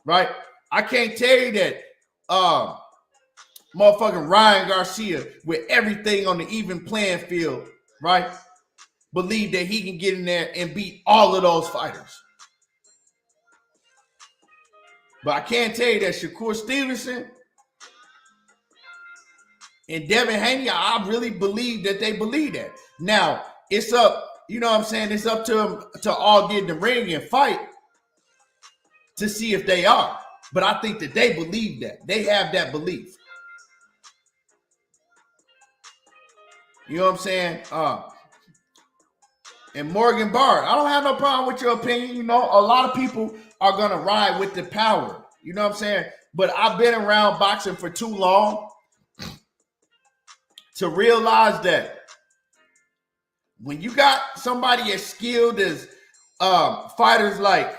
Right? I can't tell you that motherfucking Ryan Garcia, with everything on the even playing field, right, believe that he can get in there and beat all of those fighters. But I can't tell you that Shakur Stevenson and Devin Haney, I really believe that they believe that. Now, it's up, you know what I'm saying? It's up to them to all get in the ring and fight to see if they are. But I think that they believe that. They have that belief. You know what I'm saying? And Morgan Bard, I don't have no problem with your opinion. You know, a lot of people are going to ride with the power. You know what I'm saying? But I've been around boxing for too long to realize that when you got somebody as skilled as fighters like,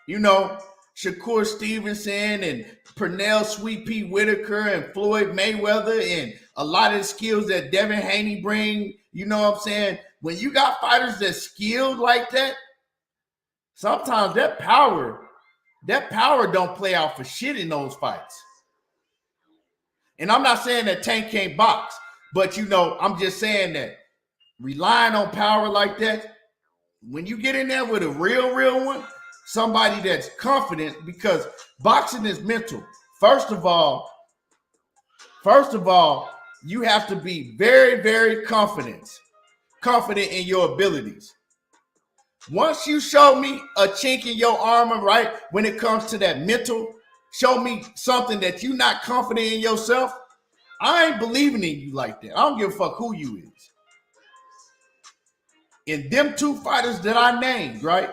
you know, Shakur Stevenson and Pernell Sweet Pea Whitaker and Floyd Mayweather and a lot of the skills that Devin Haney bring, you know what I'm saying? When you got fighters that's skilled like that, sometimes that power don't play out for shit in those fights. And I'm not saying that Tank can't box, but you know, I'm just saying that relying on power like that, when you get in there with a real one, somebody that's confident, because boxing is mental. First of all, you have to be very, very confident in your abilities. Once you show me a chink in your armor, right, when it comes to that mental, show me something that you're not confident in yourself, I ain't believing in you like that. I don't give a fuck who you is. And them two fighters that I named, right,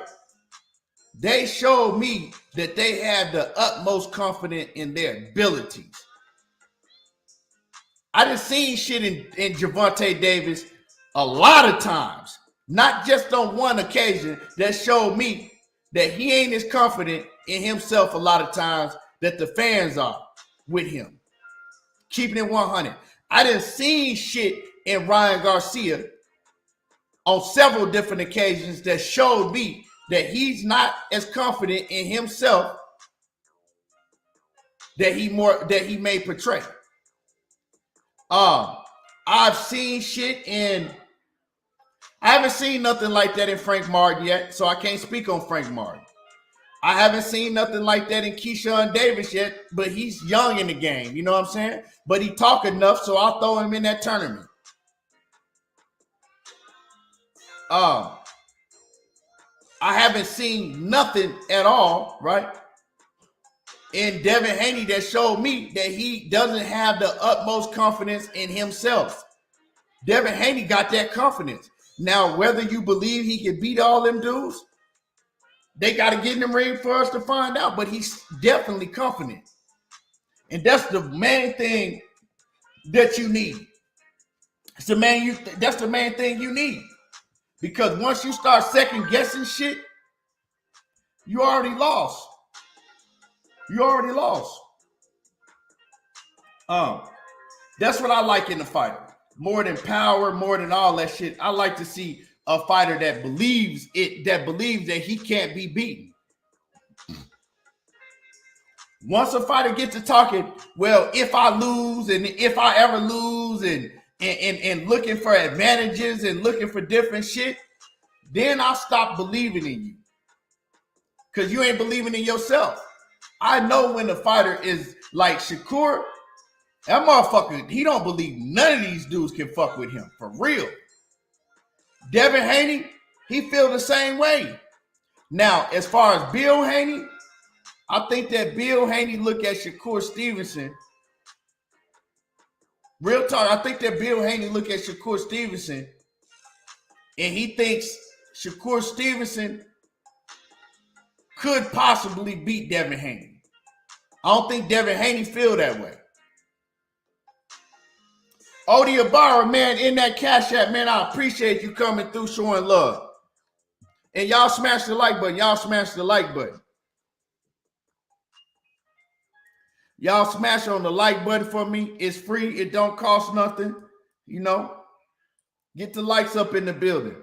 they showed me that they had the utmost confidence in their abilities. I done seen shit in Gervonta Davis a lot of times, not just on one occasion, that showed me that he ain't as confident in himself a lot of times that the fans are with him. Keeping it 100. I done seen shit in Ryan Garcia on several different occasions that showed me that he's not as confident in himself that he may portray. I've seen shit I haven't seen nothing like that in Frank Martin yet, so I can't speak on Frank Martin. I haven't seen nothing like that in Keyshawn Davis yet, but he's young in the game, you know what I'm saying? But he talk enough, so I'll throw him in that tournament. I haven't seen nothing at all, right, in Devin Haney that showed me that he doesn't have the utmost confidence in himself. Devin Haney got that confidence. Now, whether you believe he can beat all them dudes, they got to get in the ring for us to find out, but he's definitely confident. And that's the main thing that you need. That's the main thing you need. Because once you start second guessing shit, you already lost. That's what I like in the fighter. More than power, more than all that shit. I like to see a fighter that believes that he can't be beaten. Once a fighter gets to talking, well, if I lose and if I ever lose and looking for advantages and looking for different shit, then I'll stop believing in you. Because you ain't believing in yourself. I know when the fighter is like Shakur, that motherfucker, he don't believe none of these dudes can fuck with him. For real. Devin Haney, he feel the same way. Now, as far as Bill Haney, I think that Bill Haney look at Shakur Stevenson. Real talk, I think that Bill Haney look at Shakur Stevenson and he thinks Shakur Stevenson could possibly beat Devin Haney. I don't think Devin Haney feel that way. Odie Ibarra, man, in that Cash App, man, I appreciate you coming through showing love. And y'all smash the like button. Y'all smash the like button. Y'all smash on the like button for me. It's free. It don't cost nothing. You know, get the likes up in the building.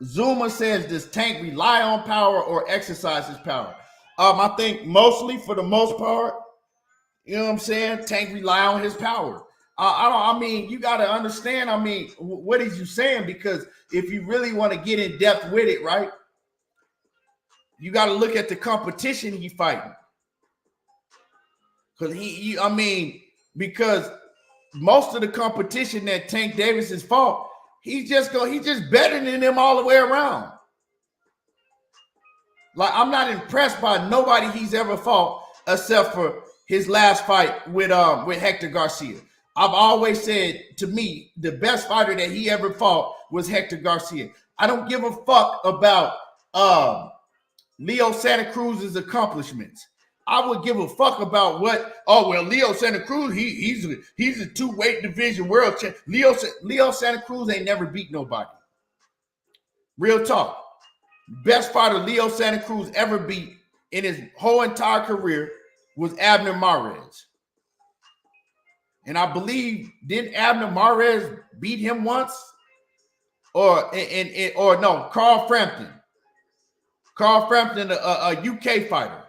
Zuma says, does Tank rely on power or exercise his power? I think mostly, for the most part, you know what I'm saying, Tank rely on his power. I mean, you got to understand, I mean, what is you saying? Because if you really want to get in depth with it, right, you got to look at the competition he fighting. Because because most of the competition that Tank Davis has fought, he's just better than them all the way around. Like, I'm not impressed by nobody he's ever fought except for his last fight with Hector Garcia. I've always said, to me, the best fighter that he ever fought was Hector Garcia. I don't give a fuck about Leo Santa Cruz's accomplishments. I would give a fuck about Leo Santa Cruz, he's a 2-weight division world champ. Leo Santa Cruz ain't never beat nobody. Real talk. Best fighter Leo Santa Cruz ever beat in his whole entire career was Abner Mares. And I believe, didn't Abner Mares beat him once? Or no, Carl Frampton. Carl Frampton, a UK fighter.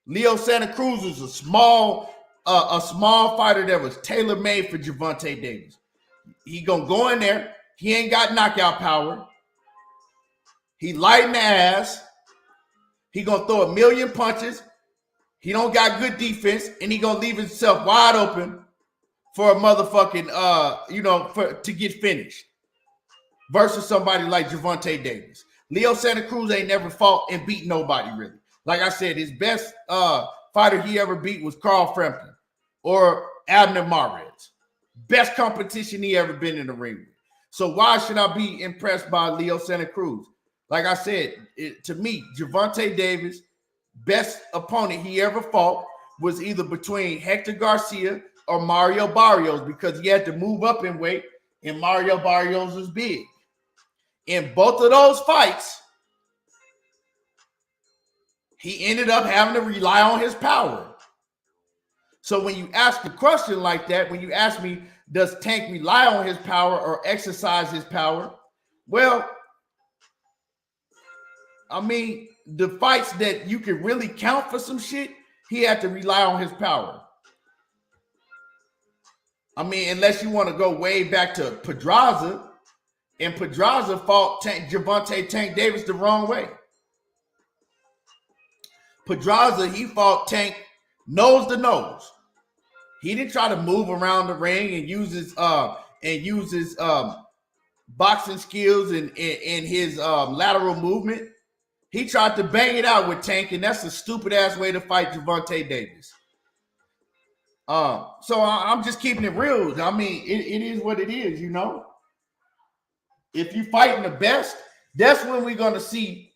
Leo Santa Cruz is a small a small fighter that was tailor-made for Gervonta Davis. He gonna go in there. He ain't got knockout power. He light in the ass. He gonna throw a million punches. He don't got good defense, and he gonna leave himself wide open for a motherfucking, to get finished. Versus somebody like Gervonta Davis. Leo Santa Cruz ain't never fought and beat nobody, really. Like I said, his best fighter he ever beat was Carl Frampton or Abner Mares. Best competition he ever been in the ring with. So why should I be impressed by Leo Santa Cruz? Like I said, to me, Gervonta Davis, best opponent he ever fought was either between Hector Garcia or Mario Barrios because he had to move up in weight and Mario Barrios was big. In both of those fights, he ended up having to rely on his power. So when you ask a question like that, when you ask me, does Tank rely on his power or exercise his power? Well, I mean, the fights that you can really count for some shit, he had to rely on his power. I mean, unless you want to go way back to Pedraza, and Pedraza fought Gervonta Tank Davis the wrong way. Pedraza, he fought Tank nose to nose. He didn't try to move around the ring and use his boxing skills and his lateral movement. He tried to bang it out with Tank, and that's a stupid ass way to fight Gervonta Davis. So I'm just keeping it real. I mean, it is what it is, you know. If you fighting the best, that's when we're gonna see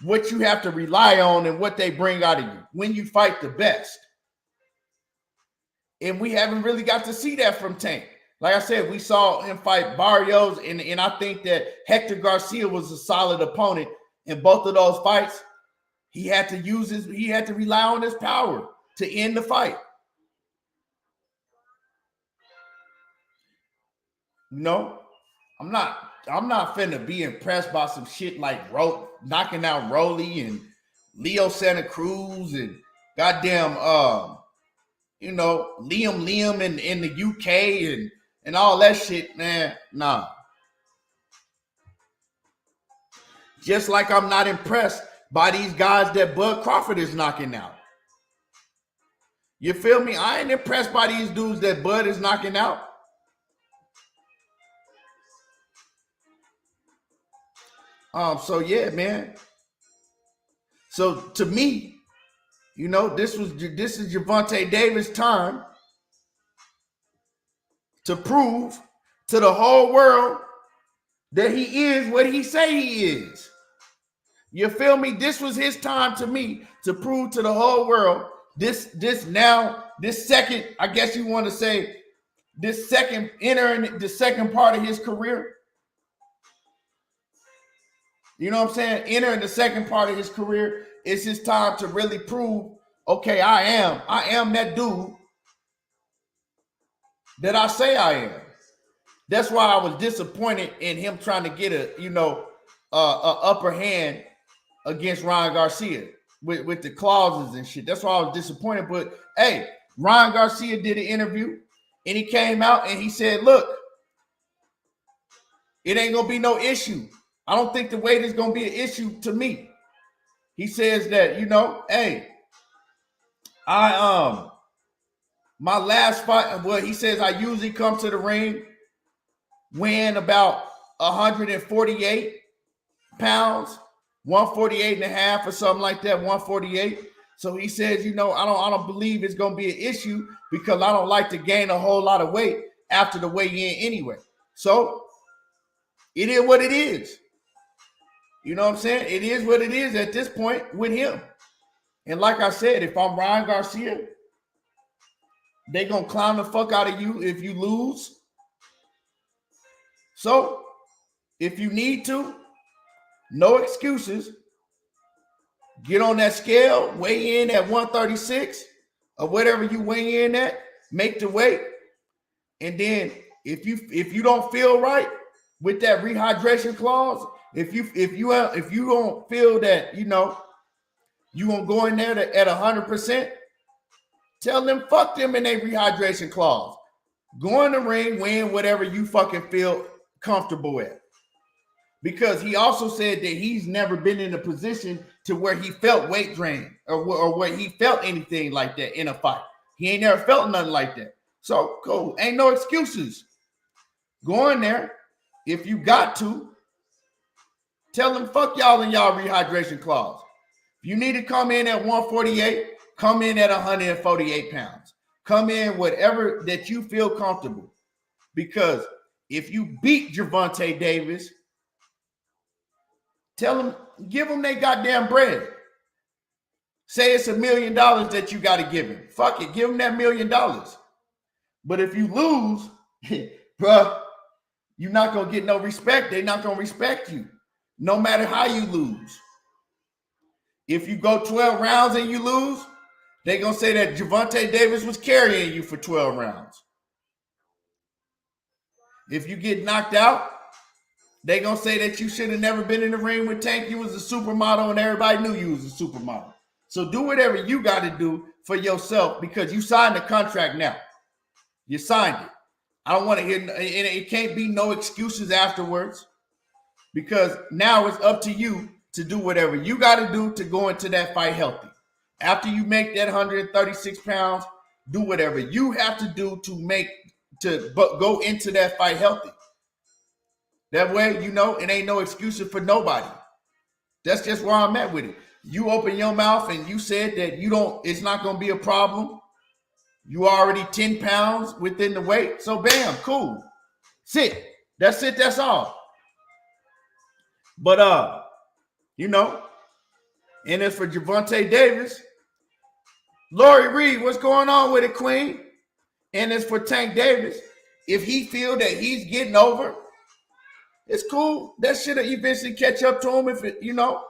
what you have to rely on and what they bring out of you when you fight the best. And we haven't really got to see that from Tank. Like I said, we saw him fight Barrios, and I think that Hector Garcia was a solid opponent in both of those fights. He had to rely on his power to end the fight. You know, I'm not finna be impressed by some shit like knocking out Rolly and Leo Santa Cruz and goddamn Liam in the UK and all that shit, man. Nah. Just like I'm not impressed by these guys that Bud Crawford is knocking out. You feel me? I ain't impressed by these dudes that Bud is knocking out. So yeah, man. So to me, you know, this is Gervonta Davis' time to prove to the whole world that he is what he say he is. You feel me? This was his time to me to prove to the whole world this second, I guess you want to say, entering the second part of his career. You know what I'm saying? Entering the second part of his career, it's his time to really prove, okay, I am that dude that I say I am. That's why I was disappointed in him trying to get a upper hand against Ryan Garcia with the clauses and shit. That's why I was disappointed. But hey, Ryan Garcia did an interview and he came out and he said, look, it ain't gonna be no issue. I don't think the weight is gonna be an issue to me. He says that, hey, my last fight, well, he says I usually come to the ring weighing about 148 pounds, 148 and a half or something like that, 148. So he says, I don't believe it's gonna be an issue because I don't like to gain a whole lot of weight after the weigh-in anyway. So it is what it is. You know what I'm saying? It is what it is at this point with him. And like I said, if I'm Ryan Garcia, they gonna clown the fuck out of you if you lose. So if you need to, no excuses. Get on that scale, weigh in at 136 or whatever you weigh in at, make the weight. And then if you don't feel right with that rehydration clause, if you don't feel that, you gonna go in there at 100% Tell them fuck them in their rehydration clause. Go in the ring, win whatever you fucking feel comfortable at. Because he also said that he's never been in a position to where he felt weight drain or where he felt anything like that in a fight. He ain't never felt nothing like that. So cool. Ain't no excuses. Go in there. If you got to, tell them fuck y'all in y'all rehydration clause. If you need to come in at 148, come in at 148 pounds. Come in whatever that you feel comfortable. Because if you beat Gervonta Davis, tell them, give them their goddamn bread. Say it's $1 million that you got to give him. Fuck it, give him that $1 million. But if you lose, bruh, you're not going to get no respect. They're not going to respect you, no matter how you lose. If you go 12 rounds and you lose, they're going to say that Gervonta Davis was carrying you for 12 rounds. If you get knocked out, they're going to say that you should have never been in the ring with Tank. You was a supermodel and everybody knew you was a supermodel. So do whatever you got to do for yourself because you signed the contract now. You signed it. I don't want to hear, and it can't be no excuses afterwards because now it's up to you to do whatever you got to do to go into that fight healthy. After you make that 136 pounds, do whatever you have to do to go into that fight healthy. That way, you know, it ain't no excuses for nobody. That's just where I'm at with it. You open your mouth and you said that it's not going to be a problem. You already 10 pounds within the weight. So bam, cool. Sit. That's it. That's all. But, you know, and as for Gervonta Davis, Lori Reed, what's going on with it, Queen? And as for Tank Davis, if he feel that he's getting over, it's cool. That shit will eventually catch up to him if it, you know.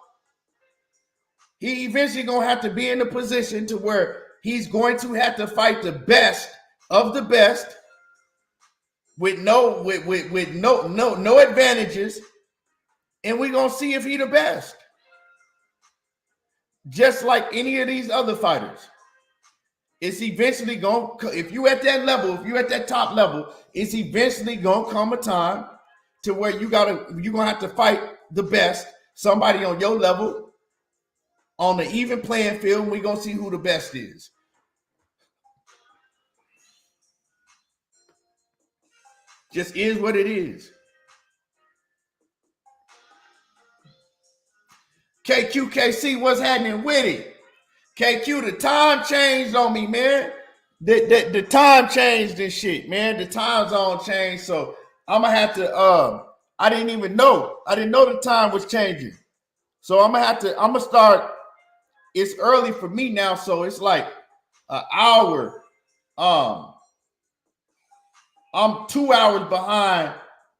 He eventually gonna have to be in a position to where he's going to have to fight the best of the best with no advantages, and we're gonna see if he the best. Just like any of these other fighters. It's eventually going to, if you at that level, if you at that top level, it's eventually going to come a time to where you're going to have to fight the best, somebody on your level, on the even playing field, and we're going to see who the best is. Just is what it is. KQKC, what's happening with it? KQ, the time changed on me, man. The time changed and shit, man. The time zone changed, so I'm gonna have to. I didn't even know. I didn't know the time was changing, so I'm gonna start. It's early for me now, so it's like an hour. I'm 2 hours behind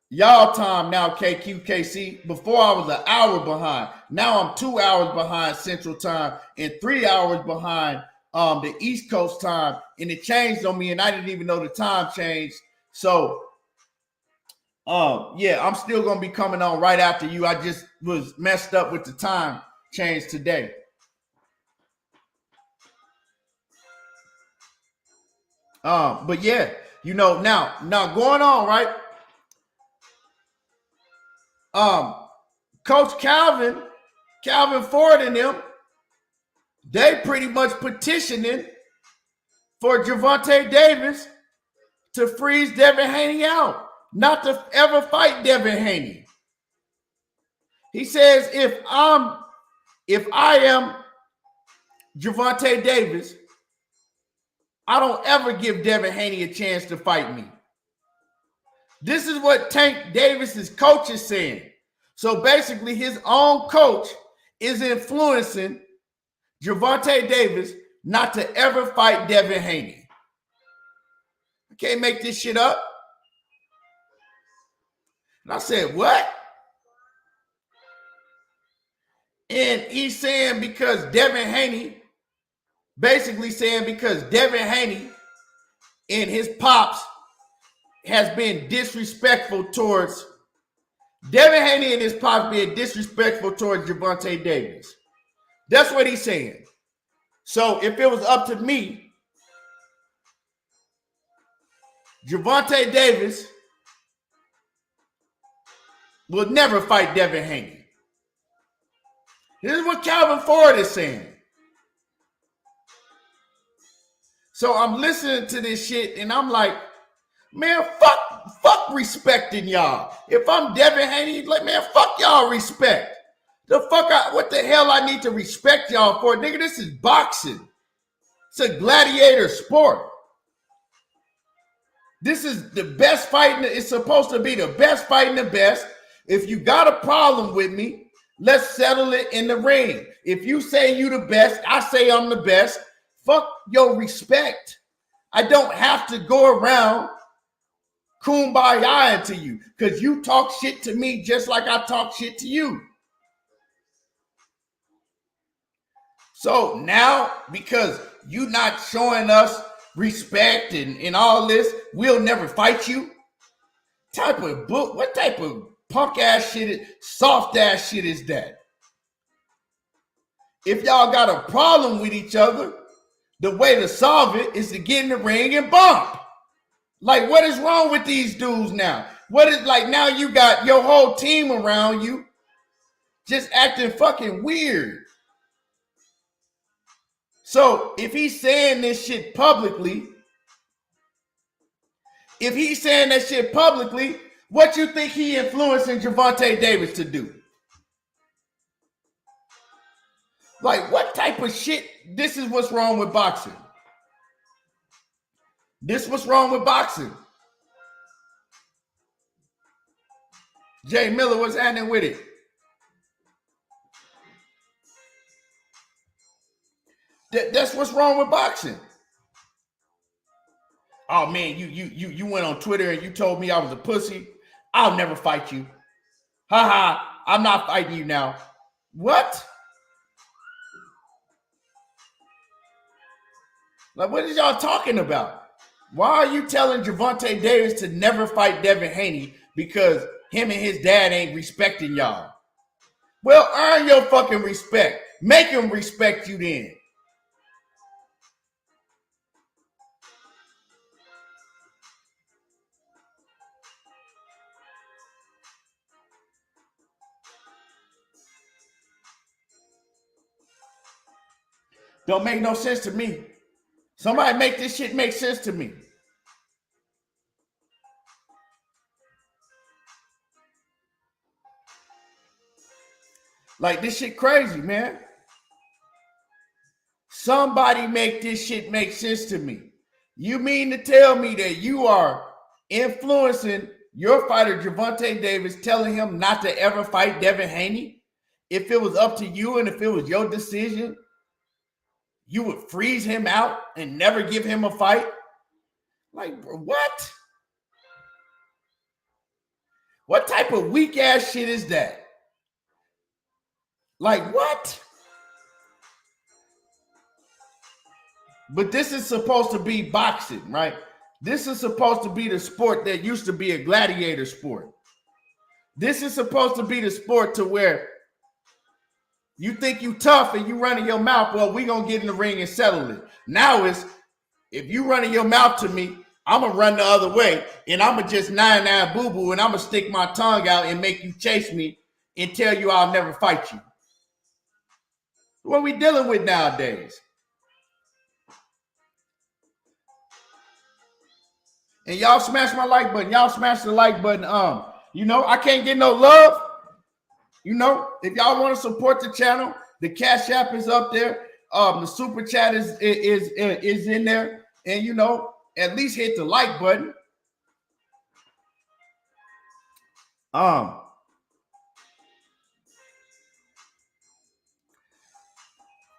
y'all time now, KQKC. Before I was an hour behind. Now I'm 2 hours behind Central Time and 3 hours behind the East Coast time. And it changed on me, and I didn't even know the time changed. So, yeah, I'm still gonna be coming on right after you. I just was messed up with the time change today. But yeah, you know, now going on, right? Coach Calvin Ford and them, they pretty much petitioning for Gervonta Davis to freeze Devin Haney out, not to ever fight Devin Haney. He says, if I am Gervonta Davis, I don't ever give Devin Haney a chance to fight me. This is what Tank Davis's coach is saying. So basically, his own coach is influencing Gervonta Davis not to ever fight Devin Haney. I can't make this shit up. And I said, what? And he's saying because Devin Haney, basically saying because Devin Haney and his pops has been disrespectful towards Devin Haney and his pops being disrespectful towards Gervonta Davis. That's what he's saying. So if it was up to me, Gervonta Davis will never fight Devin Haney. This is what Calvin Ford is saying. So I'm listening to this shit and I'm like, man, fuck respecting y'all. If I'm Devin Haney, like, man, fuck y'all respect. What the hell I need to respect y'all for? Nigga, this is boxing. It's a gladiator sport. This is the best fighting. It's supposed to be the best fighting the best. If you got a problem with me, let's settle it in the ring. If you say you the best, I say I'm the best. Fuck your respect. I don't have to go around kumbaya to you because you talk shit to me just like I talk shit to you. So now, because you not showing us respect and all this, we'll never fight you. What type of punk ass shit, soft ass shit is that? If y'all got a problem with each other, the way to solve it is to get in the ring and bump. Like, what is wrong with these dudes now? What is, like, now you got your whole team around you just acting fucking weird. So if he's saying this shit publicly, what you think he influencing Gervonta Davis to do? Like, what type of shit? This is what's wrong with boxing. This what's wrong with boxing. Jay Miller, what's happening with it? That's what's wrong with boxing. Oh man, you went on Twitter and you told me I was a pussy. I'll never fight you. Haha, I'm not fighting you now. What? Like, what is y'all talking about? Why are you telling Gervonta Davis to never fight Devin Haney because him and his dad ain't respecting y'all? Well, earn your fucking respect. Make him respect you then. Don't make no sense to me. Somebody make this shit make sense to me. Like, this shit crazy, man. Somebody make this shit make sense to me. You mean to tell me that you are influencing your fighter, Gervonta Davis, telling him not to ever fight Devin Haney? If it was up to you and if it was your decision, you would freeze him out and never give him a fight? Like, what? What type of weak ass shit is that? Like, what? But this is supposed to be boxing, right? This is supposed to be the sport that used to be a gladiator sport. This is supposed to be the sport to where you think you tough and you running your mouth. Well, we gonna get in the ring and settle it. Now it's, if you running your mouth to me, I'm gonna run the other way and I'm gonna just nine boo boo and I'm gonna stick my tongue out and make you chase me and tell you I'll never fight you. What are we dealing with nowadays? And y'all smash my like button. Y'all smash the like button. I can't get no love. If y'all want to support the channel, the Cash App is up there. The super chat is in there. And at least hit the like button.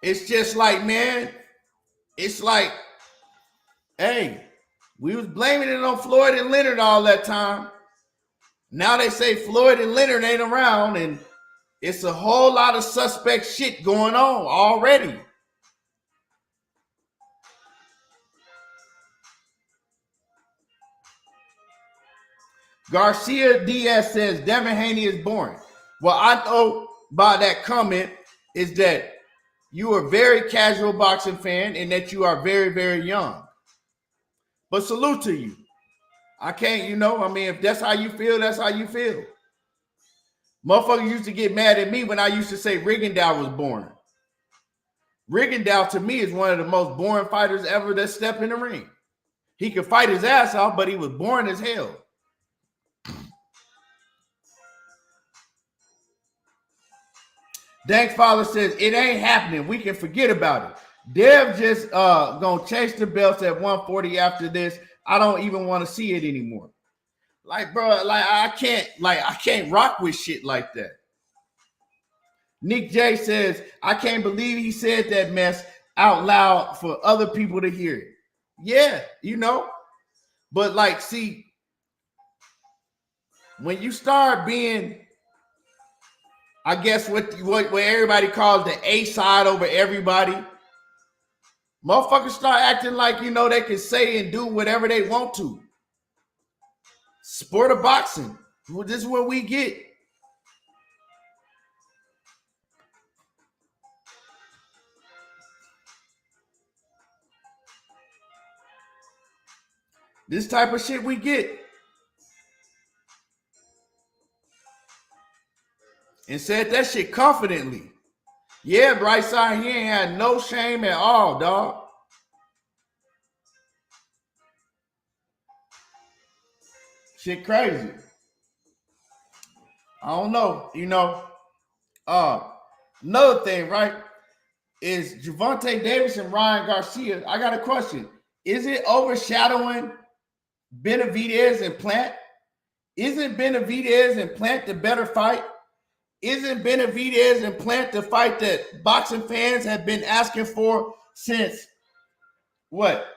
It's just like, man, it's like, hey, we was blaming it on Floyd and Leonard all that time. Now they say Floyd and Leonard ain't around, and it's a whole lot of suspect shit going on already. Garcia Diaz says Devin Haney is boring. Well, I know by that comment is that you are a very casual boxing fan and that you are very, very young. But salute to you. I can't, I mean, if that's how you feel, that's how you feel. Motherfuckers used to get mad at me when I used to say Rigondeaux was boring. Rigondeaux, to me, is one of the most boring fighters ever that step in the ring. He could fight his ass off, but he was boring as hell. Dank Father says, it ain't happening. We can forget about it. Dev just gonna chase the belts at 140 after this. I don't even want to see it anymore. Like, bro, like I can't rock with shit like that. Nick J says, I can't believe he said that mess out loud for other people to hear it. Yeah, But like, see, when you start being, I guess what everybody calls the A side over everybody, motherfuckers start acting like, they can say and do whatever they want to. Sport of boxing. This is what we get. This type of shit we get. And said that shit confidently. Yeah, Brightside, he ain't had no shame at all, dog. Shit crazy. I don't know, another thing, right, is Gervonta Davis and Ryan Garcia. I got a question. Is it overshadowing Benavidez and Plant? Isn't Benavidez and Plant the better fight? Isn't Benavidez and Plant the fight that boxing fans have been asking for since, what,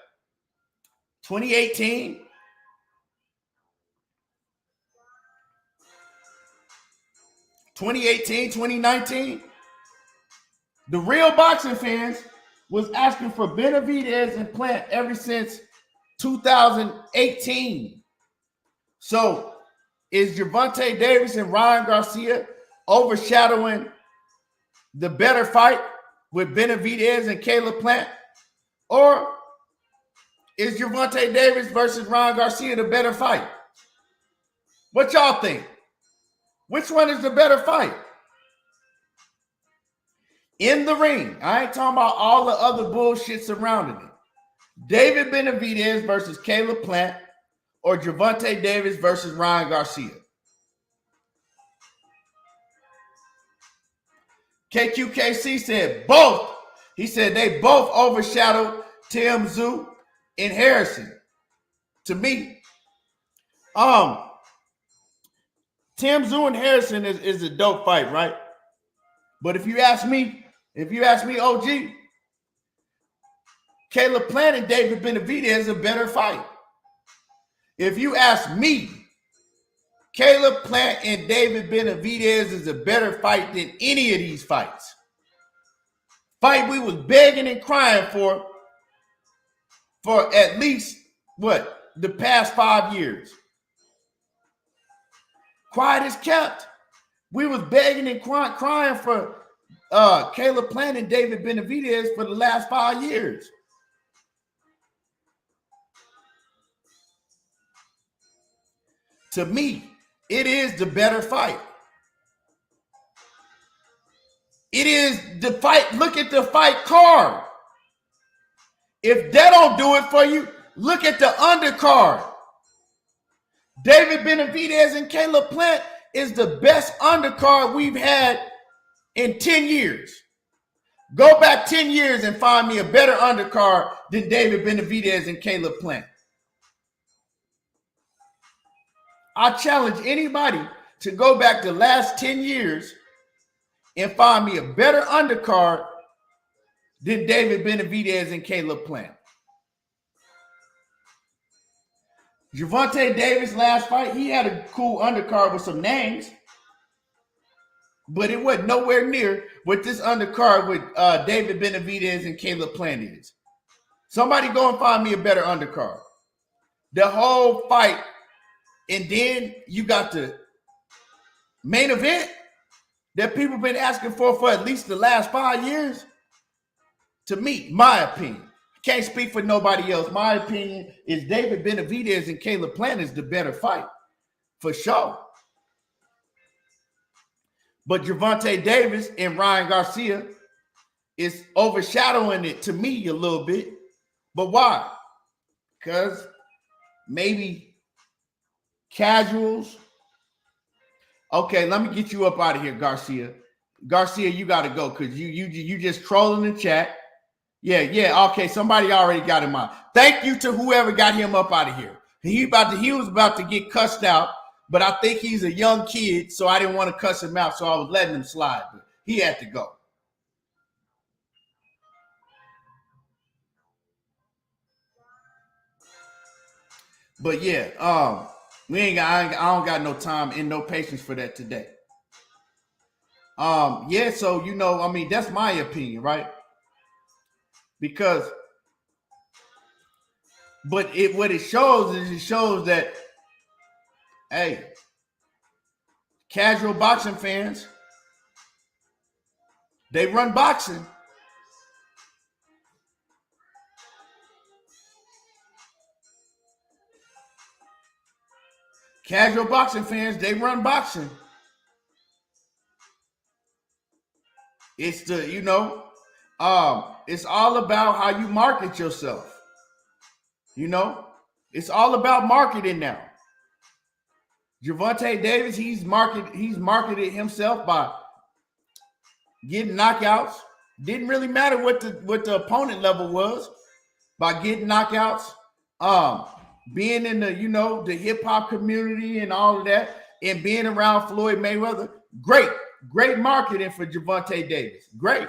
2018? (2018, 2019). The real boxing fans was asking for Benavidez and Plant ever since 2018. So is Gervonta Davis and Ryan Garcia overshadowing the better fight with Benavidez and Caleb Plant? Or is Gervonta Davis versus Ryan Garcia the better fight? What y'all think? Which one is the better fight? In the ring. I ain't talking about all the other bullshit surrounding it. David Benavidez versus Caleb Plant or Gervonta Davis versus Ryan Garcia? KQKC said both. He said they both overshadowed Tim Tszyu and Harrison. To me, Tim Tszyu and Harrison is a dope fight, right? But if you ask me, OG, Caleb Plant and David Benavidez is a better fight. If you ask me, Caleb Plant and David Benavidez is a better fight than any of these fights. Fight we was begging and crying for at least, the past 5 years. Quiet as kept. We was begging and crying for Caleb Plant and David Benavidez for the last 5 years. To me, it is the better fight. It is the fight. Look at the fight card. If that don't do it for you, look at the undercard. David Benavidez and Caleb Plant is the best undercard we've had in 10 years. Go back 10 years and find me a better undercard than David Benavidez and Caleb Plant. I challenge anybody to go back the last 10 years and find me a better undercard than David Benavidez and Caleb Plant. Gervonta Davis last fight, he had a cool undercard with some names, but it wasn't nowhere near what this undercard with David Benavidez and Caleb Plant is. Somebody go and find me a better undercard. The whole fight, and then you got the main event that people been asking for at least the last 5 years. To me, my opinion, Can't speak for nobody else. My opinion is David Benavidez and Caleb Plant is the better fight, for sure. But Gervonta Davis and Ryan Garcia is overshadowing it to me a little bit. But why? Because maybe casuals. Okay, let me get you up out of here, Garcia. Garcia, you got to go because you just trolling the chat. Yeah. Okay, somebody already got him out. Thank you to whoever got him up out of here. He was about to get cussed out, but I think he's a young kid, so I didn't want to cuss him out, so I was letting him slide. But he had to go. But yeah, I don't got no time and no patience for that today. Yeah, so I mean, that's my opinion, right? Because, but what it shows is it shows that, hey, casual boxing fans, they run boxing. Casual boxing fans, they run boxing. It's it's all about how you market yourself. It's all about marketing now. Gervonta Davis, he's marketed himself by getting knockouts. Didn't really matter what the opponent level was, by getting knockouts, being in the the hip hop community and all of that, and being around Floyd Mayweather. Great marketing for Gervonta Davis. Great.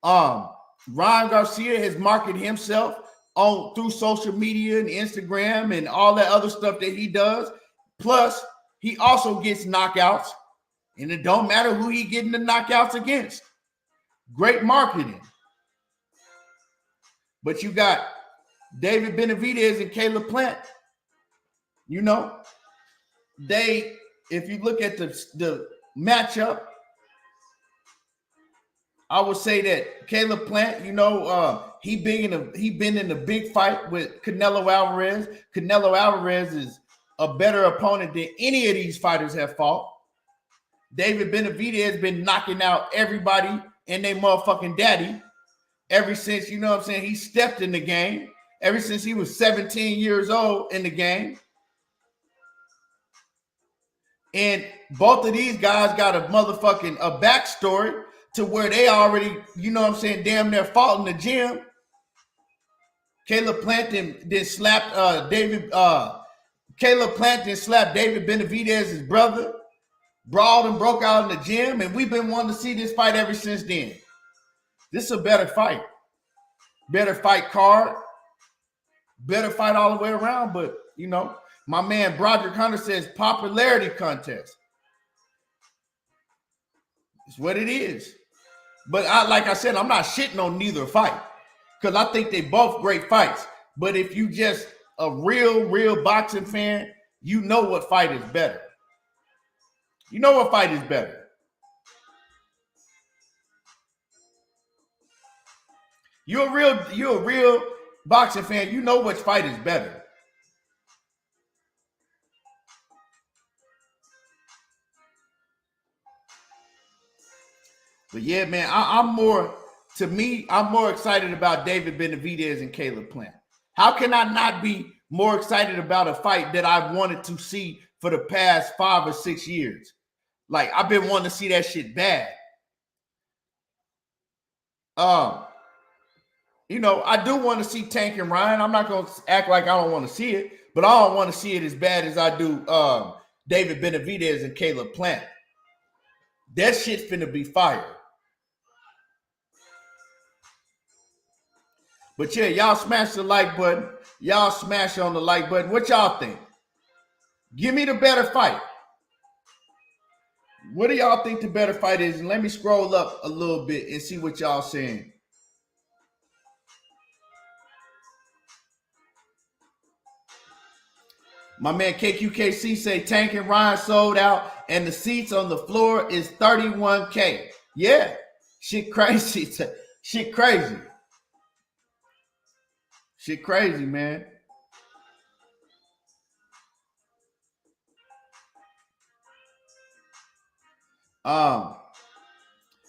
Ryan Garcia has marketed himself through social media and Instagram and all that other stuff that he does. Plus, he also gets knockouts, and it don't matter who he getting the knockouts against. Great marketing. But you got David Benavidez and Caleb Plant. If you look at the matchup, I would say that Caleb Plant, he been in a big fight with Canelo Alvarez. Canelo Alvarez is a better opponent than any of these fighters have fought. David Benavidez has been knocking out everybody and their motherfucking daddy ever since, he stepped in the game, ever since he was 17 years old in the game. And both of these guys got a backstory to where they already, damn near fought in the gym. Caleb Plant then slapped David Benavidez's brother, brawled and broke out in the gym, and we've been wanting to see this fight ever since then. This is a better fight. Better fight card. Better fight all the way around, but, my man Broderick Hunter says popularity contest. It's what it is. But like I said, I'm not shitting on neither fight because I think they both great fights. But if you just a real boxing fan, you know what fight is better. You know what fight is better. You're a real boxing fan. You know which fight is better. But yeah, man, I'm more excited about David Benavidez and Caleb Plant. How can I not be more excited about a fight that I've wanted to see for the past 5 or 6 years? Like, I've been wanting to see that shit bad. I do want to see Tank and Ryan. I'm not going to act like I don't want to see it, but I don't want to see it as bad as I do David Benavidez and Caleb Plant. That shit's finna be fire. But yeah, y'all smash the like button. Y'all smash on the like button. What y'all think? Give me the better fight. What do y'all think the better fight is? And let me scroll up a little bit and see what y'all saying. My man KQKC say Tank and Ryan sold out and the seats on the floor is $31K. Yeah, shit crazy. Shit crazy. Shit crazy, man.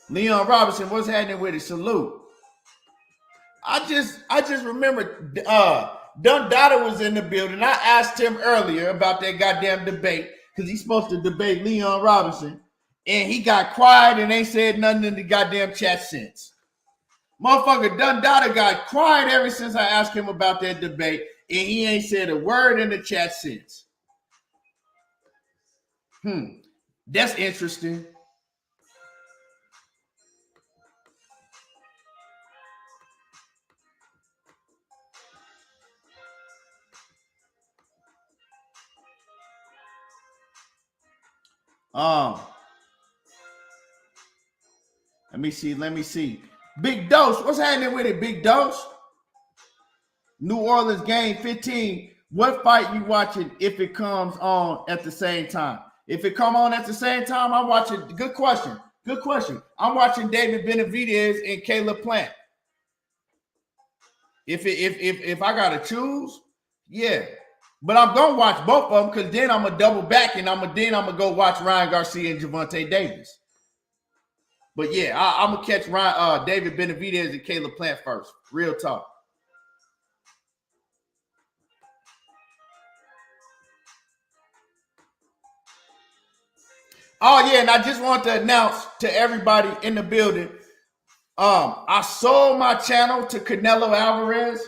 Leon Robinson, what's happening with it? Salute. I just remember Don Dada was in the building. I asked him earlier about that goddamn debate because he's supposed to debate Leon Robinson, and he got quiet and ain't said nothing in the goddamn chat since. Motherfucker, Don Dada got quiet ever since I asked him about that debate, and he ain't said a word in the chat since. That's interesting. Let me see. Big Dose, what's happening with it, Big Dose? New Orleans game 15. What fight you watching if it comes on at the same time? If it come on at the same time, I'm watching. Good question. I'm watching David Benavidez and Caleb Plant. If I gotta choose, yeah. But I'm gonna watch both of them because then I'm gonna double back and I'm gonna go watch Ryan Garcia and Gervonta Davis. But yeah, I'm gonna catch David Benavidez and Caleb Plant first. Real talk. Oh yeah, and I just want to announce to everybody in the building, I sold my channel to Canelo Alvarez.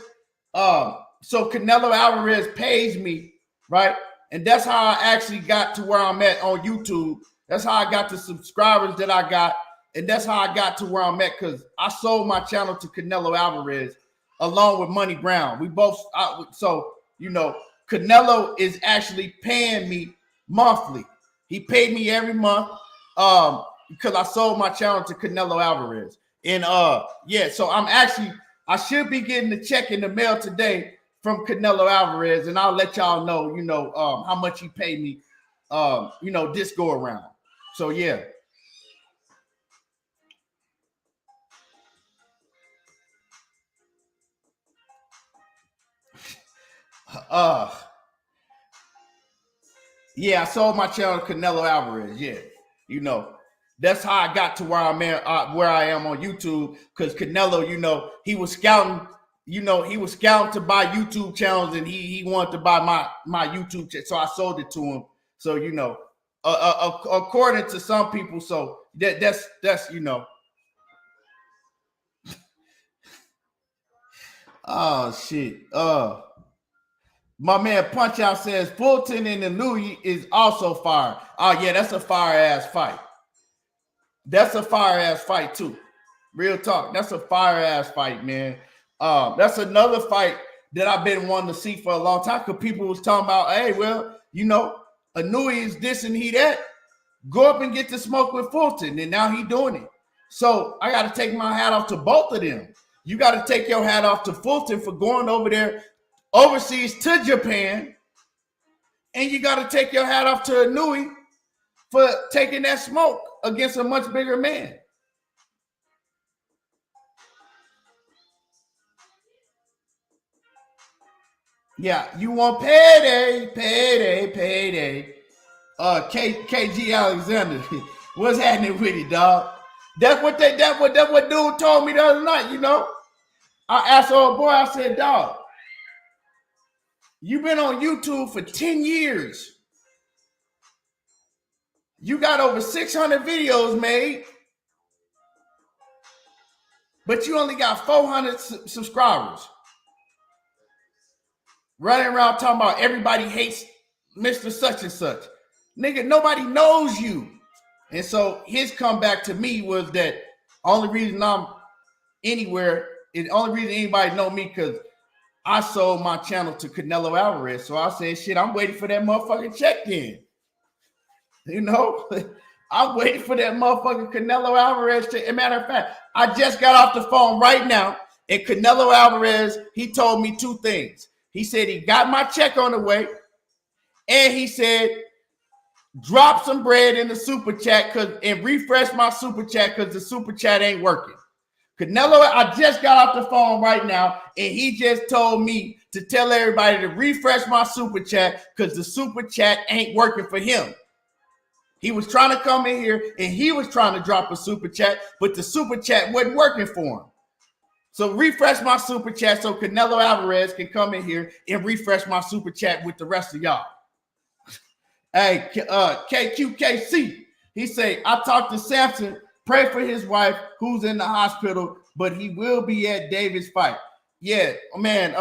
So Canelo Alvarez pays me, right? And that's how I actually got to where I'm at on YouTube. That's how I got the subscribers that I got. And that's how I got to where I'm at because I sold my channel to Canelo Alvarez along with Money Brown. We both, Canelo is actually paying me monthly. He paid me every month because I sold my channel to Canelo Alvarez. And so I should be getting a check in the mail today from Canelo Alvarez, and I'll let y'all know, how much he paid me, this go around. So yeah. I sold my channel to Canelo Alvarez. Yeah, that's how I got to where I'm at, where I am on YouTube. Because Canelo, he was scouting. He was scouting to buy YouTube channels, and he wanted to buy my YouTube channel. So I sold it to him. So according to some people, so that's Oh shit. My man Punch Out says Fulton and the Louis is also fire. Oh yeah, that's a fire ass fight. That's a fire ass fight too. Real talk. That's a fire ass fight, man. That's another fight that I've been wanting to see for a long time because people was talking about, hey, well, Anui is this and he that. Go up and get the smoke with Fulton, and now he doing it. So I got to take my hat off to both of them. You got to take your hat off to Fulton for going over there overseas to Japan, and you got to take your hat off to Anui for taking that smoke against a much bigger man. Yeah, you want payday. KG Alexander, what's happening with it, dog? That's what dude told me the other night. I asked old boy. I said, dog, you've been on YouTube for 10 years. You got over 600 videos made, but you only got 400 subscribers. Running around talking about everybody hates Mr. Such and Such. Nigga, nobody knows you. And so his comeback to me was that only reason I'm anywhere, the only reason anybody know me because I sold my channel to Canelo Alvarez. So I said, shit, I'm waiting for that motherfucking check then. I'm waiting for that motherfucking Canelo Alvarez check. As a matter of fact, I just got off the phone right now, and Canelo Alvarez, he told me two things. He said he got my check on the way, and he said, drop some bread in the super chat and refresh my super chat because the super chat ain't working. Canelo, I just got off the phone right now, and he just told me to tell everybody to refresh my super chat because the super chat ain't working for him. He was trying to come in here, and he was trying to drop a super chat, but the super chat wasn't working for him. So refresh my super chat so Canelo Alvarez can come in here and refresh my super chat with the rest of y'all. Hey, KQKC, he say, I talked to Samson, pray for his wife who's in the hospital, but he will be at David's fight. Yeah, man,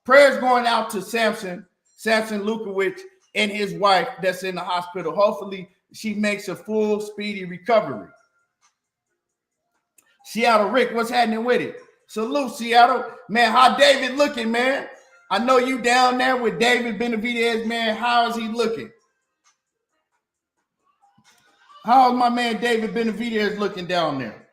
prayers going out to Samson Lukowicz and his wife that's in the hospital. Hopefully she makes a full speedy recovery. Seattle Rick, what's happening with it? Salute, Seattle. Man, how David looking, man? I know you down there with David Benavidez, man. How is he looking? How is my man David Benavidez looking down there?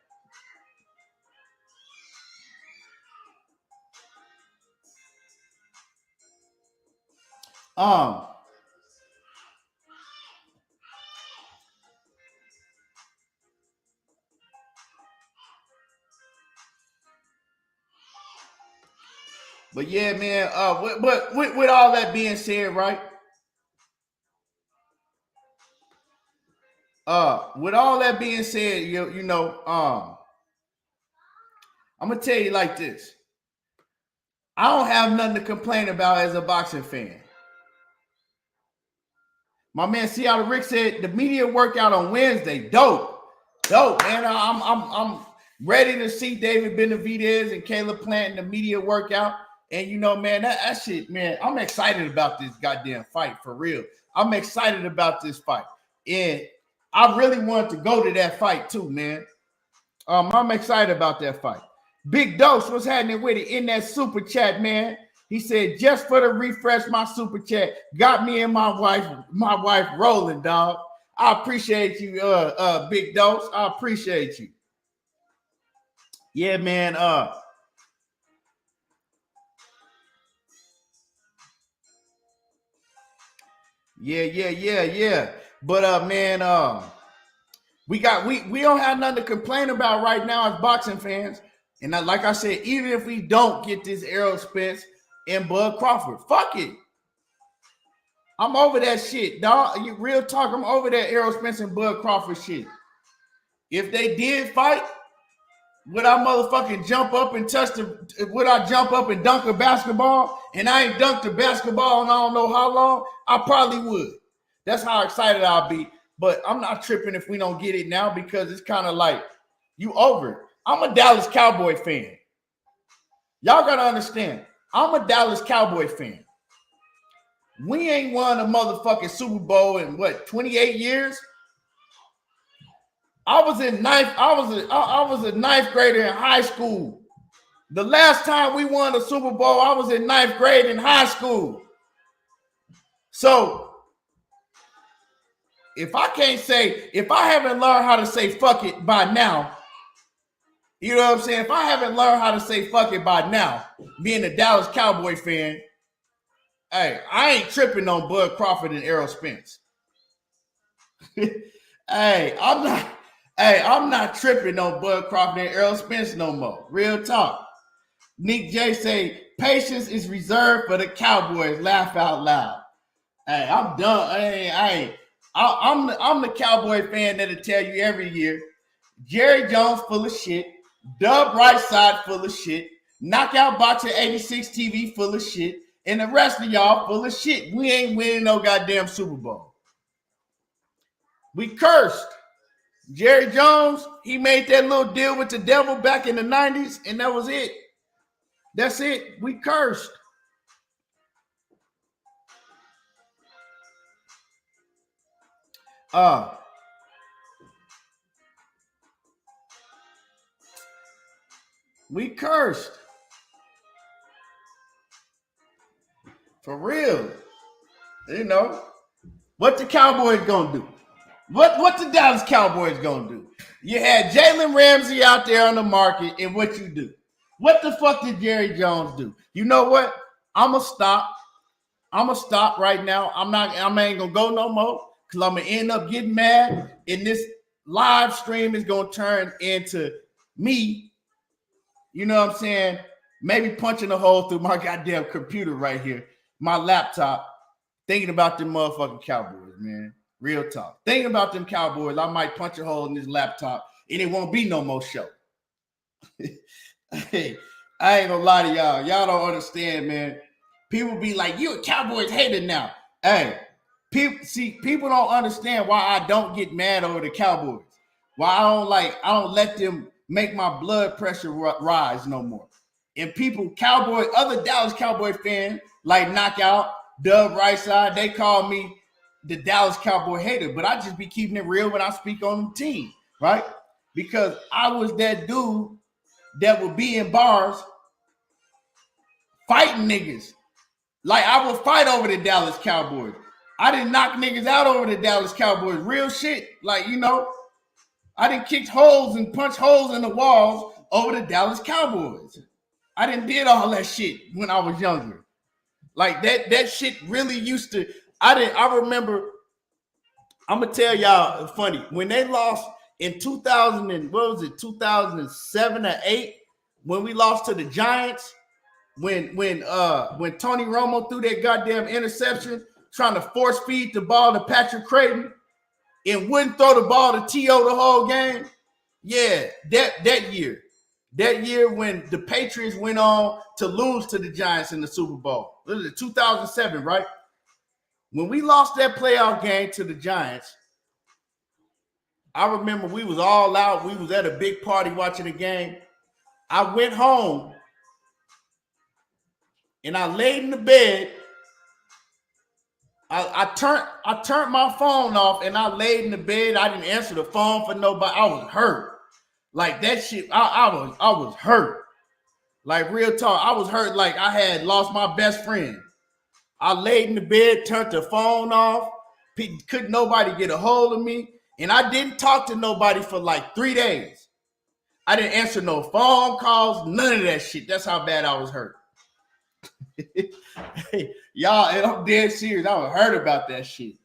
But yeah, man, with all that being said, right? With all that being said, you know, I'm gonna tell you like this. I don't have nothing to complain about as a boxing fan. My man Seattle Rick said the media workout on Wednesday, dope, man. I'm ready to see David Benavidez and Caleb Plant in the media workout. And you know, man, that shit, man, I'm excited about this goddamn fight for real. I'm excited about this fight, and I really wanted to go to that fight too, man. I'm excited about that fight. Big Dose, what's happening with it in that super chat, man? He said, just for the refresh my super chat, got me and my wife rolling, dog. I appreciate you, Big Dose. I appreciate you. Yeah, man. Yeah. But man, we don't have nothing to complain about right now as boxing fans. And like I said, even if we don't get this Errol Spence and Bud Crawford, fuck it. I'm over that shit, dog. Real talk, I'm over that Errol Spence and Bud Crawford shit. If they did fight, would I motherfucking jump up and would I jump up and dunk a basketball? And I ain't dunked a basketball in I don't know how long. I probably would. That's how excited I'll be. But I'm not tripping if we don't get it now because it's kind of like you over it. I'm a Dallas Cowboy fan. Y'all got to understand. I'm a Dallas Cowboy fan. We ain't won a motherfucking Super Bowl in 28 years? I was a ninth grader in high school. The last time we won a Super Bowl, I was in ninth grade in high school. So if I haven't learned how to say fuck it by now, you know what I'm saying? If I haven't learned how to say fuck it by now, being a Dallas Cowboy fan, hey, I ain't tripping on Bud Crawford and Errol Spence. I'm not tripping on Bud Crawford and Errol Spence no more. Real talk. Nick J say, patience is reserved for the Cowboys. Laugh out loud. Hey, I'm done. I'm the Cowboy fan that'll tell you every year, Jerry Jones full of shit, Dub Right Side full of shit, Knockout Boxer 86 TV full of shit, and the rest of y'all full of shit. We ain't winning no goddamn Super Bowl. We cursed. Jerry Jones, he made that little deal with the devil back in the 90s, and that was it. That's it. We cursed. We cursed. For real. You know, what the Cowboys gonna do? What the Dallas Cowboys gonna do? You had Jalen Ramsey out there on the market, and what you do? What the fuck did Jerry Jones do? You know what? I'ma stop right now. I ain't gonna go no more because I'm gonna end up getting mad, and this live stream is gonna turn into me You know what I'm saying? Maybe punching a hole through my goddamn computer right here, my laptop, thinking about them motherfucking Cowboys, man. Real talk. Thinking about them Cowboys, I might punch a hole in this laptop and it won't be no more show. Hey, I ain't gonna lie to y'all. Y'all don't understand, man. People be like, you a Cowboys hater now. Hey, people don't understand why I don't get mad over the Cowboys. Why I don't let them make my blood pressure rise no more. And other Dallas Cowboy fans like Knockout, Dub Rightside, they call me the Dallas Cowboy hater, but I just be keeping it real when I speak on the team, right? Because I was that dude that would be in bars fighting niggas. Like I would fight over the Dallas Cowboys. I didn't knock niggas out over the Dallas Cowboys. Real shit. Like, you know, I didn't kick holes and punch holes in the walls over the Dallas Cowboys. I didn't did all that shit when I was younger. Like that shit really used to. I remember. I'm gonna tell y'all funny when they lost in 2000 and what was it 2007 or 8 when we lost to the Giants when Tony Romo threw that goddamn interception trying to force feed the ball to Patrick Creighton and wouldn't throw the ball to T.O. the whole game. Yeah, that year when the Patriots went on to lose to the Giants in the Super Bowl. This is 2007, right? When we lost that playoff game to the Giants, I remember we was all out. We was at a big party watching the game. I went home and I laid in the bed. I turned my phone off and I laid in the bed. I didn't answer the phone for nobody. I was hurt. Like that shit, I was hurt. Like real talk, I was hurt like I had lost my best friend. I laid in the bed, turned the phone off. Couldn't nobody get a hold of me. And I didn't talk to nobody for like 3 days. I didn't answer no phone calls, none of that shit. That's how bad I was hurt. Hey, y'all, and I'm dead serious. I was hurt about that shit.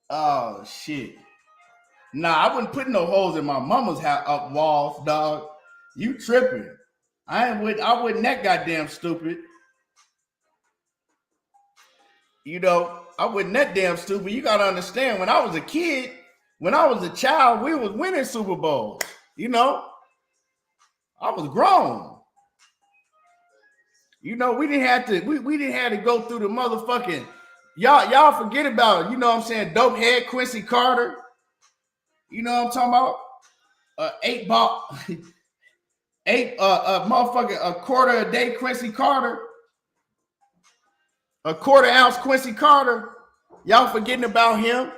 Oh, shit. Nah, I wouldn't put no holes in my mama's up walls, dog. You tripping. I wasn't that goddamn stupid. You know, I wasn't that damn stupid. You got to understand, when I was a kid, when I was a child, we was winning Super Bowls. You know, I was grown. You know, we didn't have to go through the motherfucking, y'all forget about it. You know what I'm saying? Dope head Quincy Carter. You know what I'm talking about? 8 ball, motherfucking a quarter a day Quincy Carter. A quarter ounce Quincy Carter. Y'all forgetting about him.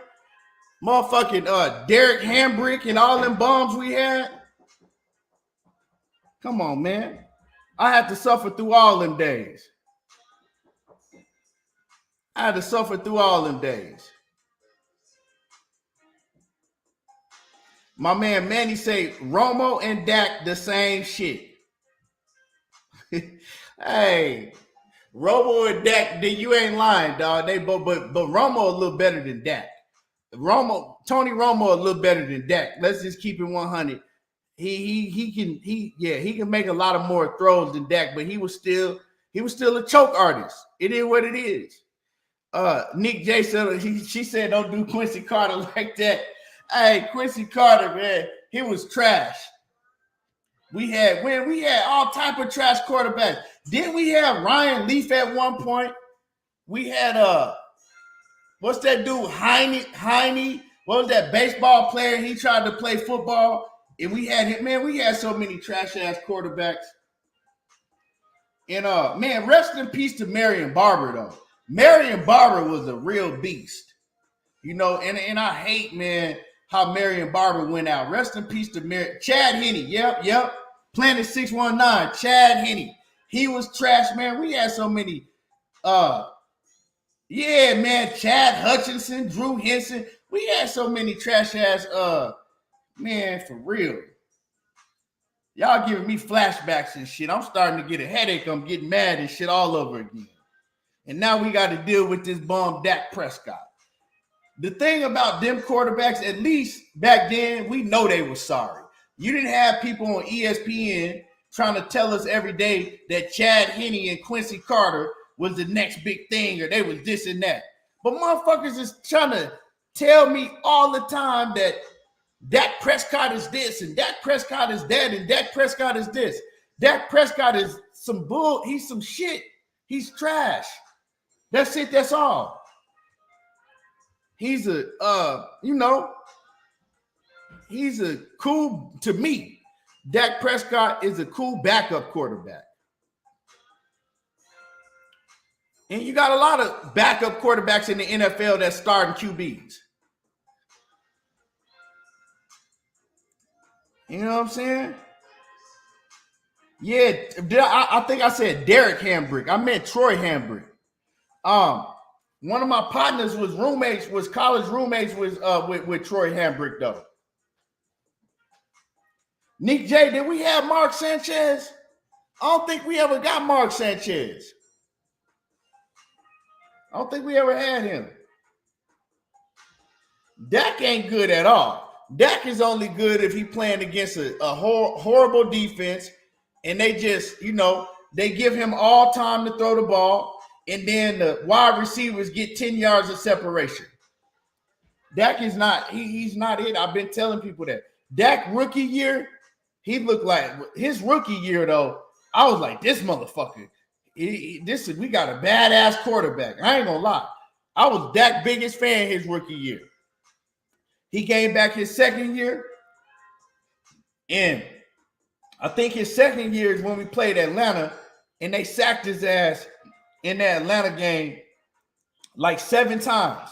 Motherfucking Derek Hambrick and all them bombs we had. Come on, man. I had to suffer through all them days. My man Manny say Romo and Dak the same shit. Hey, Romo and Dak, you ain't lying, dog. They but Romo a little better than Dak. Tony Romo a little better than Dak. Let's just keep it 100. He can make a lot of more throws than Dak, but he was still a choke artist. It is what it is. Nick J said she said don't do Quincy Carter like that. Hey, Quincy Carter, man, he was trash. We had all type of trash quarterbacks. Didn't we have Ryan Leaf at one point? We had what's that dude? Haney. What was that baseball player? He tried to play football. And we had him, man. We had so many trash ass quarterbacks. And man, rest in peace to Marion Barber, though. Marion Barber was a real beast. You know, and I hate, man, how Marion Barber went out. Rest in peace to Chad Henne. Yep. Planet 619, Chad Henne. He was trash, man. We had so many. Yeah, man. Chad Hutchinson, Drew Henson. We had so many trash ass. Man, for real. Y'all giving me flashbacks and shit. I'm starting to get a headache. I'm getting mad and shit all over again. And now we got to deal with this bum Dak Prescott. the thing about them quarterbacks, at least back then, we know they were sorry. You didn't have people on ESPN trying to tell us every day that Chad Henne and Quincy Carter was the next big thing or they was this and that. But motherfuckers is trying to tell me all the time that Dak Prescott is this and Dak Prescott is that and Dak Prescott is this. Dak Prescott is some bull. He's some shit. He's trash. That's it. That's all. He's a, he's a cool, to me, Dak Prescott is a cool backup quarterback. And you got a lot of backup quarterbacks in the NFL that's starting QBs. You know what I'm saying? Yeah, I think I said Derek Hambrick. I meant Troy Hambrick. One of my partners was college roommates with Troy Hambrick, though. Nick J, did we have Mark Sanchez? I don't think we ever got Mark Sanchez. I don't think we ever had him. Dak ain't good at all. Dak is only good if he playing against a horrible defense and they just, they give him all time to throw the ball and then the wide receivers get 10 yards of separation. Dak is not, he's not it. I've been telling people that. Dak rookie year, he looked like his rookie year, though. I was like, this motherfucker, we got a badass quarterback. I ain't gonna lie. I was Dak's biggest fan his rookie year. He came back his second year, and I think his second year is when we played Atlanta, and they sacked his ass in that Atlanta game like 7 times.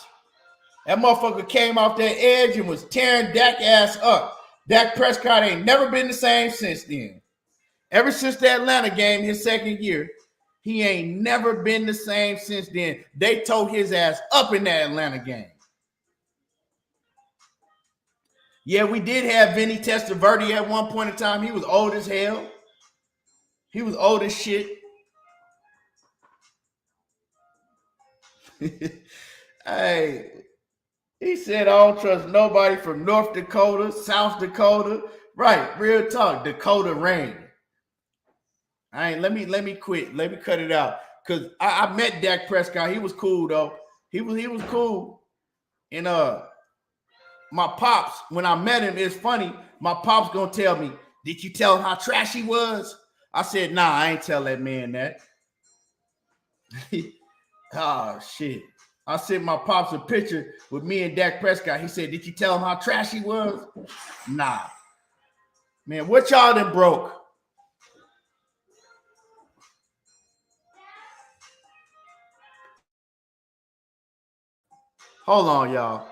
That motherfucker came off that edge and was tearing Dak ass up. Dak Prescott ain't never been the same since then. Ever since the Atlanta game, his second year, he ain't never been the same since then. They tore his ass up in that Atlanta game. Yeah, we did have Vinny Testaverde at one point in time. He was old as hell. He was old as shit. Hey, he said, I don't trust nobody from North Dakota, South Dakota. Right, real talk, Dakota Rain. Let me quit. Let me cut it out. Because I met Dak Prescott. He was cool, though. He was cool. And my pops, when I met him, it's funny. My pops gonna tell me, did you tell him how trash he was? I said, nah, I ain't tell that man that. Oh, shit. I sent my pops a picture with me and Dak Prescott. He said, did you tell him how trash he was? Nah. Man, what y'all done broke? Hold on, y'all.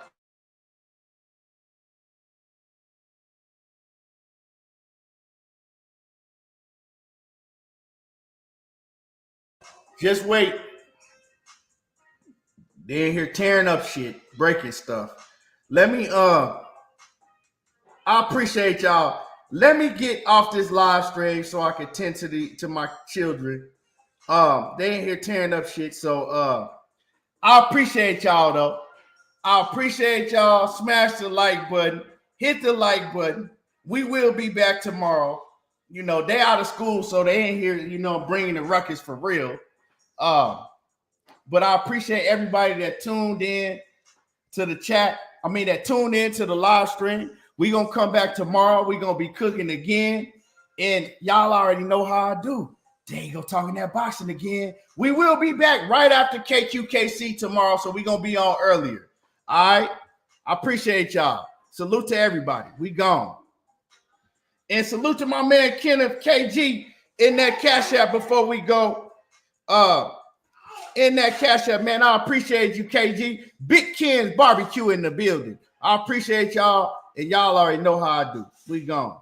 Just wait. They're here tearing up shit, breaking stuff. Let me, I appreciate y'all. Let me get off this live stream so I can tend to my children. They ain't here tearing up shit. So I appreciate y'all though. I appreciate y'all. Smash the like button. Hit the like button. We will be back tomorrow. They out of school, so they ain't here, bringing the ruckus for real. But I appreciate everybody that tuned in to the chat. That tuned in to the live stream. We're going to come back tomorrow. We're going to be cooking again. And y'all already know how I do. There you go, talking that boxing again. We will be back right after KQKC tomorrow, so we're going to be on earlier. All right? I appreciate y'all. Salute to everybody. We gone. And salute to my man Kenneth KG in that Cash App before we go. In that Cash App, man, I appreciate you, KG. Big Ken's Barbecue in the building. I appreciate y'all, and y'all already know how I do. We gone.